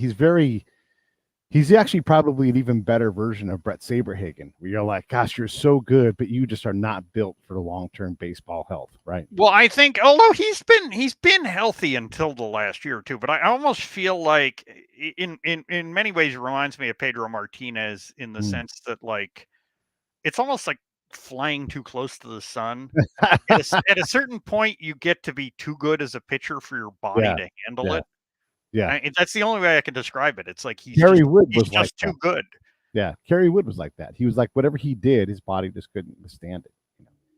He's actually probably an even better version of Brett Saberhagen, where you're like, gosh, you're so good, but you just are not built for long-term baseball health, right? Well, I think, although he's been healthy until the last year or two, but I almost feel like in many ways it reminds me of Pedro Martinez in the sense that, like, it's almost like flying too close to the sun. At a certain point, you get to be too good as a pitcher for your body Yeah, to handle yeah, it. yeah. That's the only way I can describe it. It's like he's Kerry Wood he's was like just too that. good. Yeah, Kerry Wood was like that. He was like, whatever he did, his body just couldn't withstand it.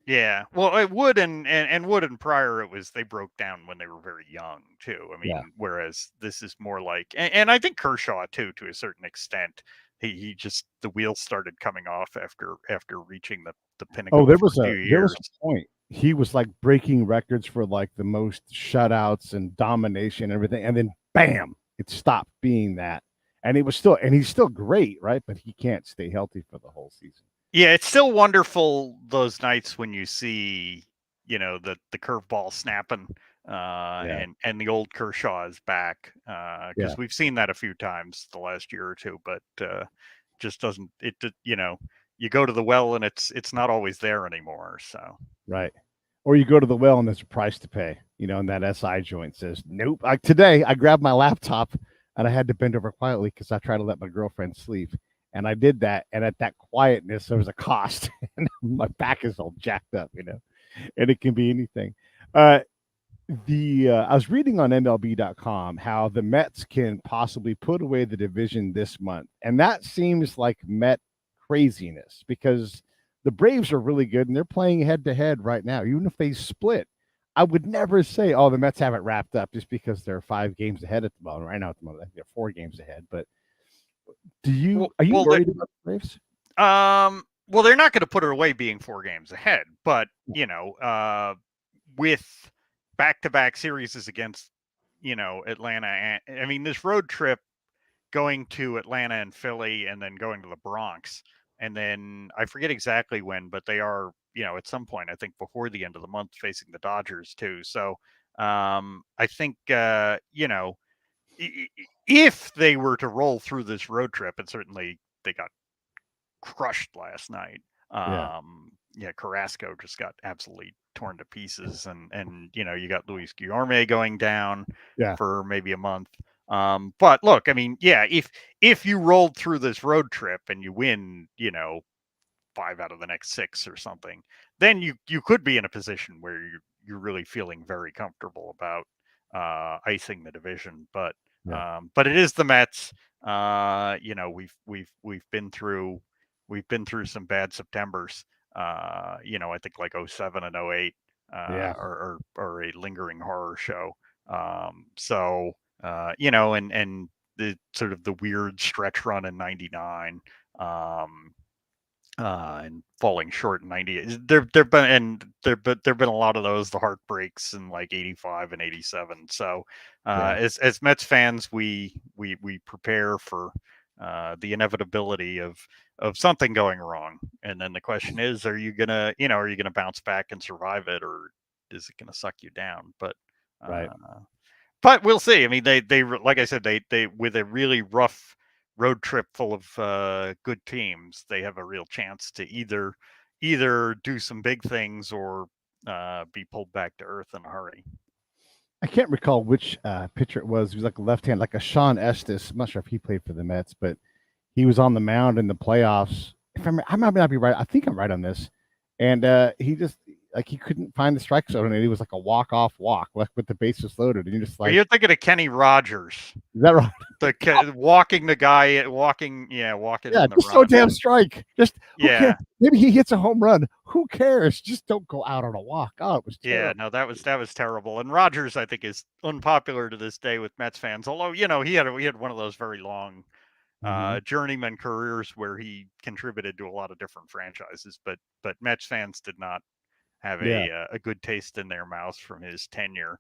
Yeah, well, it Wood and Wood and Pryor, they broke down when they were very young too. I mean, whereas this is more like, and I think Kershaw too, to a certain extent. He just, the wheels started coming off after reaching the pinnacle Oh, there for was a few a years. point. He was like breaking records for like the most shutouts and domination and everything, and then bam, it stopped being that. And he's still great, right? But he can't stay healthy for the whole season. Yeah, it's still wonderful those nights when you see, the curveball snapping, and the old Kershaw is back, because we've seen that a few times the last year or two, but just doesn't it? You go to the well and it's not always there anymore. So right, or you go to the well and there's a price to pay, and that SI joint says nope. Like today, I grabbed my laptop and I had to bend over quietly because I tried to let my girlfriend sleep. And I did that, and at that quietness, there was a cost, and my back is all jacked up, and it can be anything. I was reading on MLB.com how the Mets can possibly put away the division this month, and that seems like Met craziness because the Braves are really good, and they're playing head to head right now. Even if they split, I would never say, "Oh, the Mets have it wrapped up," just because they're 5 games ahead at the moment. Right now, at the moment, they're 4 games ahead, but. Are you worried about the Braves? Well, they're not going to put it away being 4 games ahead, but with back-to-back series against Atlanta, I mean, this road trip going to Atlanta and Philly and then going to the Bronx, and then I forget exactly when, but they are at some point, I think before the end of the month, facing the Dodgers too. So I think if they were to roll through this road trip, and certainly they got crushed last night. Carrasco just got absolutely torn to pieces, and you got Luis Guillorme going down for maybe a month. But look, I mean, if you rolled through this road trip and you win, 5 out of the next 6 or something, then you could be in a position where you're really feeling very comfortable about icing the division. But it is the Mets. We've been through some bad Septembers. I think like 07 and 08 are a lingering horror show. And the sort of the weird stretch run in 99. And falling short in 90. There've been a lot of those, the heartbreaks in like 85 and 87. So as Mets fans, we prepare for the inevitability of something going wrong, and then the question is, are you gonna bounce back and survive it, or is it gonna suck you down? But we'll see. I mean, they like I said, they with a really rough road trip full of good teams, they have a real chance to either do some big things or be pulled back to earth in a hurry. I can't recall which pitcher it was. He was like a left hand, like a Sean Estes. I'm not sure if he played for the Mets, but he was on the mound in the playoffs. If I might not be right. I think I'm right on this. And he just he couldn't find the strike zone, and it was like a walk-off walk, like with the bases loaded. And you're just like, you're thinking of Kenny Rogers. Is that right? Walking the guy, walking. Yeah, just so damn strike. Just maybe he hits a home run. Who cares? Just don't go out on a walk. Oh, it was terrible. Yeah, no, that was terrible. And Rogers, I think, is unpopular to this day with Mets fans. Although he had one of those very long journeyman careers where he contributed to a lot of different franchises, but Mets fans did not have a good taste in their mouths from his tenure.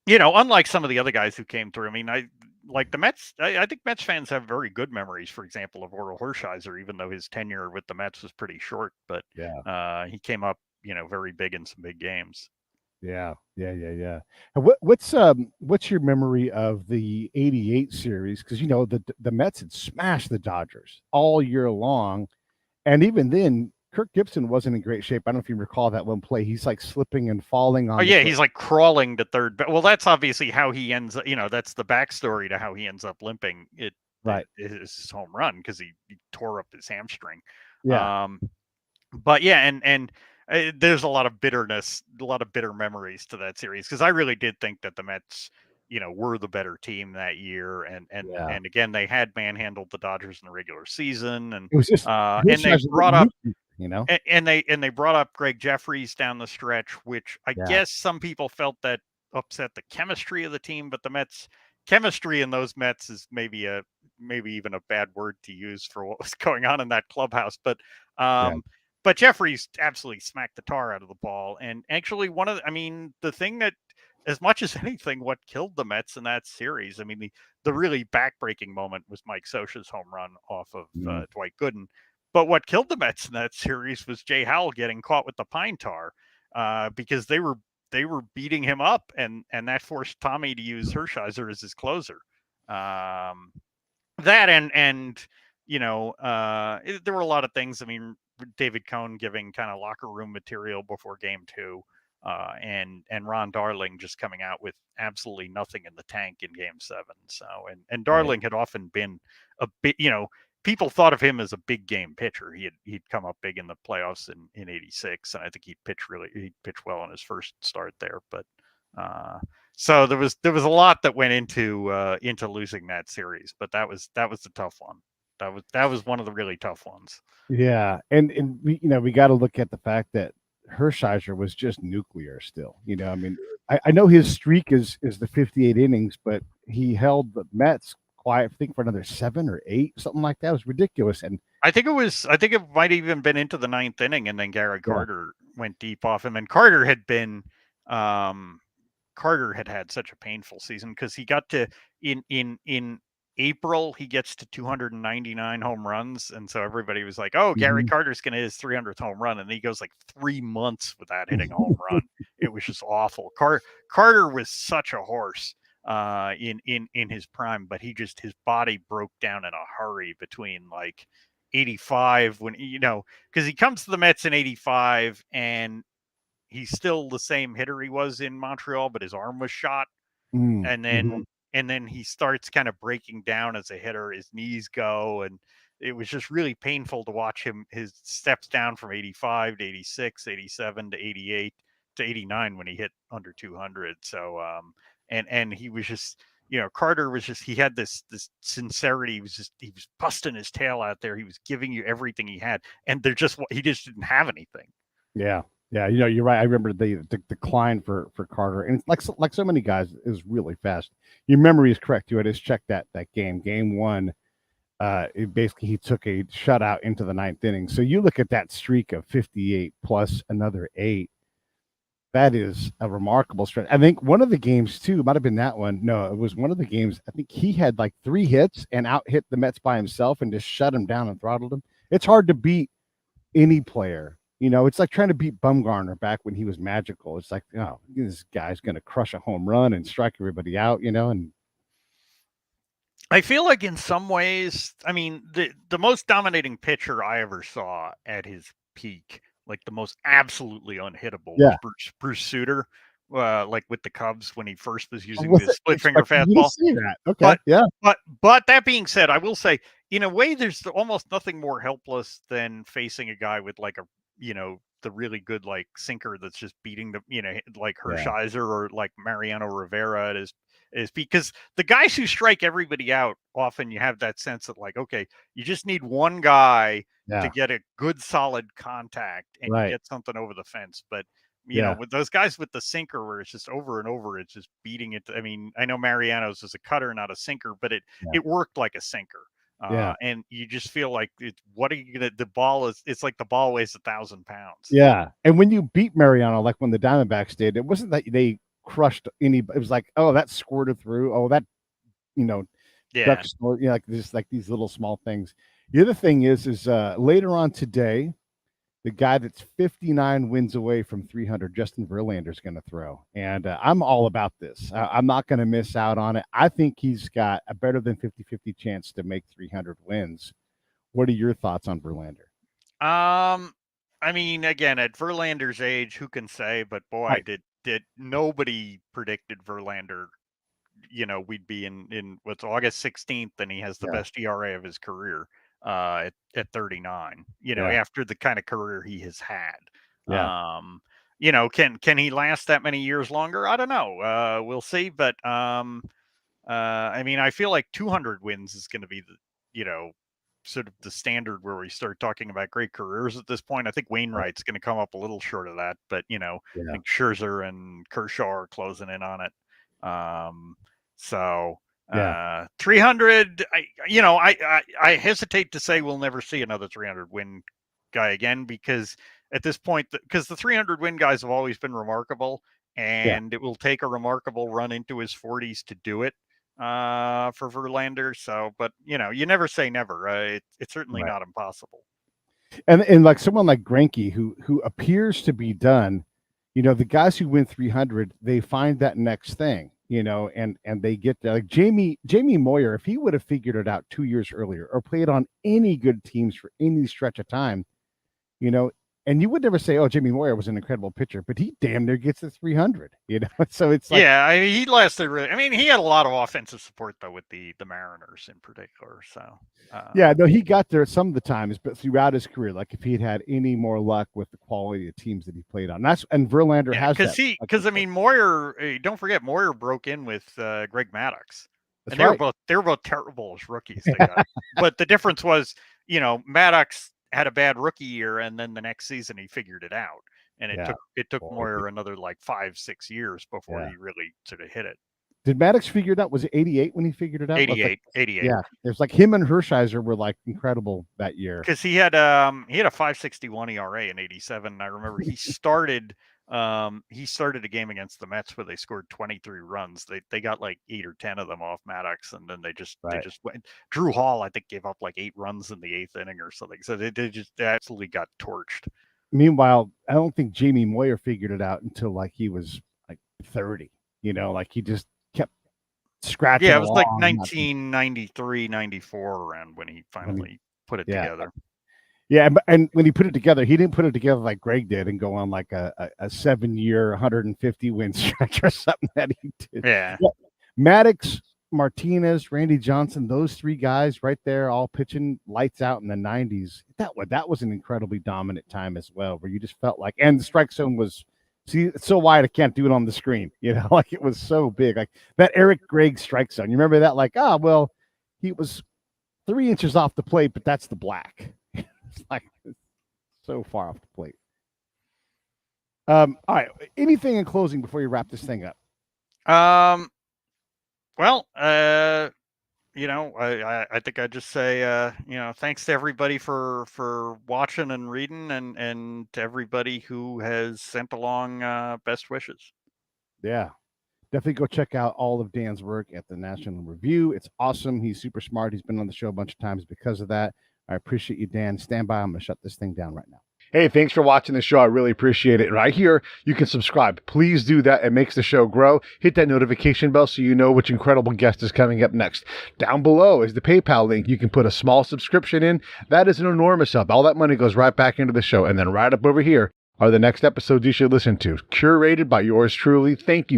Unlike some of the other guys who came through. I mean, I like the Mets. I think Mets fans have very good memories, for example, of Orel Hershiser, even though his tenure with the Mets was pretty short. But he came up, very big in some big games. Yeah. And what's your memory of the '88 series? Because the Mets had smashed the Dodgers all year long, and even then, Kirk Gibson wasn't in great shape. I don't know if you recall that one play. He's like slipping and falling on. Oh yeah, he's like crawling to third. But well, that's obviously how he ends up. That's the backstory to how he ends up limping. It is his home run because he tore up his hamstring. Yeah. But yeah, and there's a lot of bitterness, a lot of bitter memories to that series because I really did think that the Mets, were the better team that year, and again they had manhandled the Dodgers in the regular season, and it was just and they brought up. And they brought up Greg Jeffries down the stretch, which I guess some people felt that upset the chemistry of the team, but the Mets chemistry in those Mets is maybe even a bad word to use for what was going on in that clubhouse. But Jeffries absolutely smacked the tar out of the ball. And actually the thing that, as much as anything, what killed the Mets in that series, I mean, the really backbreaking moment was Mike Scioscia's home run off of Dwight Gooden. But what killed the Mets in that series was Jay Howell getting caught with the pine tar because they were beating him up, and that forced Tommy to use Hershiser as his closer. That and there were a lot of things. I mean, David Cohn giving kind of locker room material before Game 2, and Ron Darling just coming out with absolutely nothing in the tank in Game 7. So and Darling had often been a bit, people thought of him as a big game pitcher. He'd come up big in the playoffs in '86, and I think he'd pitch well in his first start there. But so there was a lot that went into losing that series. But that was the tough one. That was one of the really tough ones. Yeah, and we got to look at the fact that Hershiser was just nuclear still. I mean, I know his streak is the 58 innings, but he held the Mets quiet, I think, for another 7 or 8, something like that. It was ridiculous. And I think it might have even been into the 9th inning, and then Gary Carter went deep off him. And Carter had been Carter had such a painful season because he got to in April, he gets to 299 home runs. And so everybody was like, oh, Gary Carter's going to hit his 300th home run. And he goes like 3 months without hitting a home run. It was just awful. Carter was such a horse in his prime, but his body broke down in a hurry between like 85 when, because he comes to the Mets in 85 and he's still the same hitter he was in Montreal, but his arm was shot. And then he starts kind of breaking down as a hitter. His knees go, and it was just really painful to watch him. His steps down from 85 to 86, 87 to 88 to 89 when he hit under 200. So, and he was just, Carter was just, he had this sincerity. He was busting his tail out there. He was giving you everything he had, and he just didn't have anything. Yeah. Yeah, you're right. I remember the decline for Carter, and it's like so many guys, is really fast. Your memory is correct too. I just checked that game 1. He took a shutout into the 9th inning. So you look at that streak of 58 plus another 8. That is a remarkable stretch. I think one of the games too might have been that one. No, it was one of the games. I think he had like 3 hits and out hit the Mets by himself and just shut him down and throttled him. It's hard to beat any player. It's like trying to beat Bumgarner back when he was magical. It's like, oh, this guy's going to crush a home run and strike everybody out, and I feel like in some ways, I mean, the most dominating pitcher I ever saw at his peak, like the most absolutely unhittable, was Bruce Sutter, like with the Cubs when he first was using his split finger fastball. Okay, But that being said, I will say, in a way, there's almost nothing more helpless than facing a guy with like the really good like sinker that's just beating like Hershiser or like Mariano Rivera at is because the guys who strike everybody out, often you have that sense that like, okay, you just need one guy to get a good solid contact and you get something over the fence. But you know, with those guys with the sinker where it's just over and over, it's just beating it. I mean, I know Mariano's is a cutter, not a sinker, but it worked like a sinker. And you just feel like what are you gonna? The ball it's like the ball weighs 1,000 pounds. Yeah, and when you beat Mariano, like when the Diamondbacks did, it wasn't that they crushed any. It was like, oh, that squirted through. Oh, that, you know, duck snort, you know, like this, like these little small things. The other thing is later on today, the guy that's 59 wins away from 300, Justin Verlander, is going to throw. And I'm all about this. I'm not going to miss out on it. I think he's got a better than 50-50 chance to make 300 wins. What are your thoughts on Verlander? I mean, again, at Verlander's age, who can say? But boy, did nobody predicted Verlander. You know, we'd be in what's August 16th, and he has the best ERA of his career at 39. You know, after the kind of career he has had. You know, can he last that many years longer? I don't know. We'll see. But I mean, I feel like 200 wins is going to be the, you know, sort of the standard where we start talking about great careers at this point. I think Wainwright's going to come up a little short of that, but you know, I think Scherzer and Kershaw are closing in on it. So 300, I hesitate to say we'll never see another 300 win guy again, because at this point, because the 300 win guys have always been remarkable, and it will take a remarkable run into his 40s to do it for Verlander. So, but you know, you never say never. It's certainly not impossible. And like someone like Greinke, who appears to be done, you know, the guys who win 300, they find that next thing, you know, and they get there. Like Jamie Moyer, if he would have figured it out 2 years earlier or played on any good teams for any stretch of time, you know, and you would never say, oh, Jamie Moyer was an incredible pitcher, but he damn near gets to 300, you know? So it's like, I mean, he lasted really, I mean, he had a lot of offensive support though with the Mariners in particular. So no, he got there some of the times, but throughout his career, like if he'd had any more luck with the quality of teams that he played on, and Verlander has that. Because I mean, Moyer, don't forget Moyer broke in with Greg Maddux. That's and right. they were both terrible as rookies. But the difference was, you know, Maddux had a bad rookie year, and then the next season he figured it out. And it took Moyer another like 5-6 years before he really sort of hit it. Did Maddux figure it out? Was it 88 when he figured it out? 88. Yeah, it was like him and Hershiser were like incredible that year. Because he had a 5.61 ERA in 87. And I remember he started a game against the Mets where they scored 23 runs. They got like 8 or 10 of them off Maddux, and then they just went. Drew Hall, I think, gave up like 8 runs in the 8th inning or something. So they just absolutely got torched. Meanwhile, I don't think Jamie Moyer figured it out until like he was like 30. You know, like he just kept scratching. Yeah, it was like 1993, 94 around when he finally put it together. Yeah, and when he put it together, he didn't put it together like Greg did and go on like a 7-year, 150 win stretch or something that he did. Yeah. Maddux, Martinez, Randy Johnson, those 3 guys right there, all pitching lights out in the 90s. That was an incredibly dominant time as well, where you just felt like, and the strike zone was, see, it's so wide I can't do it on the screen. You know, like it was so big, like that Eric Gregg strike zone. You remember that? Like, well, he was 3 inches off the plate, but that's the black. It's like so far off the plate. All right. Anything in closing before you wrap this thing up? Well, you know, I think I'd just say, you know, thanks to everybody for watching and reading, and to everybody who has sent along best wishes. Yeah. Definitely go check out all of Dan's work at the National Review. It's awesome. He's super smart. He's been on the show a bunch of times because of that. I appreciate you, Dan. Stand by. I'm going to shut this thing down right now. Hey, thanks for watching the show. I really appreciate it. Right here, you can subscribe. Please do that. It makes the show grow. Hit that notification bell so you know which incredible guest is coming up next. Down below is the PayPal link. You can put a small subscription in. That is an enormous help. All that money goes right back into the show. And then right up over here are the next episodes you should listen to, curated by yours truly. Thank you.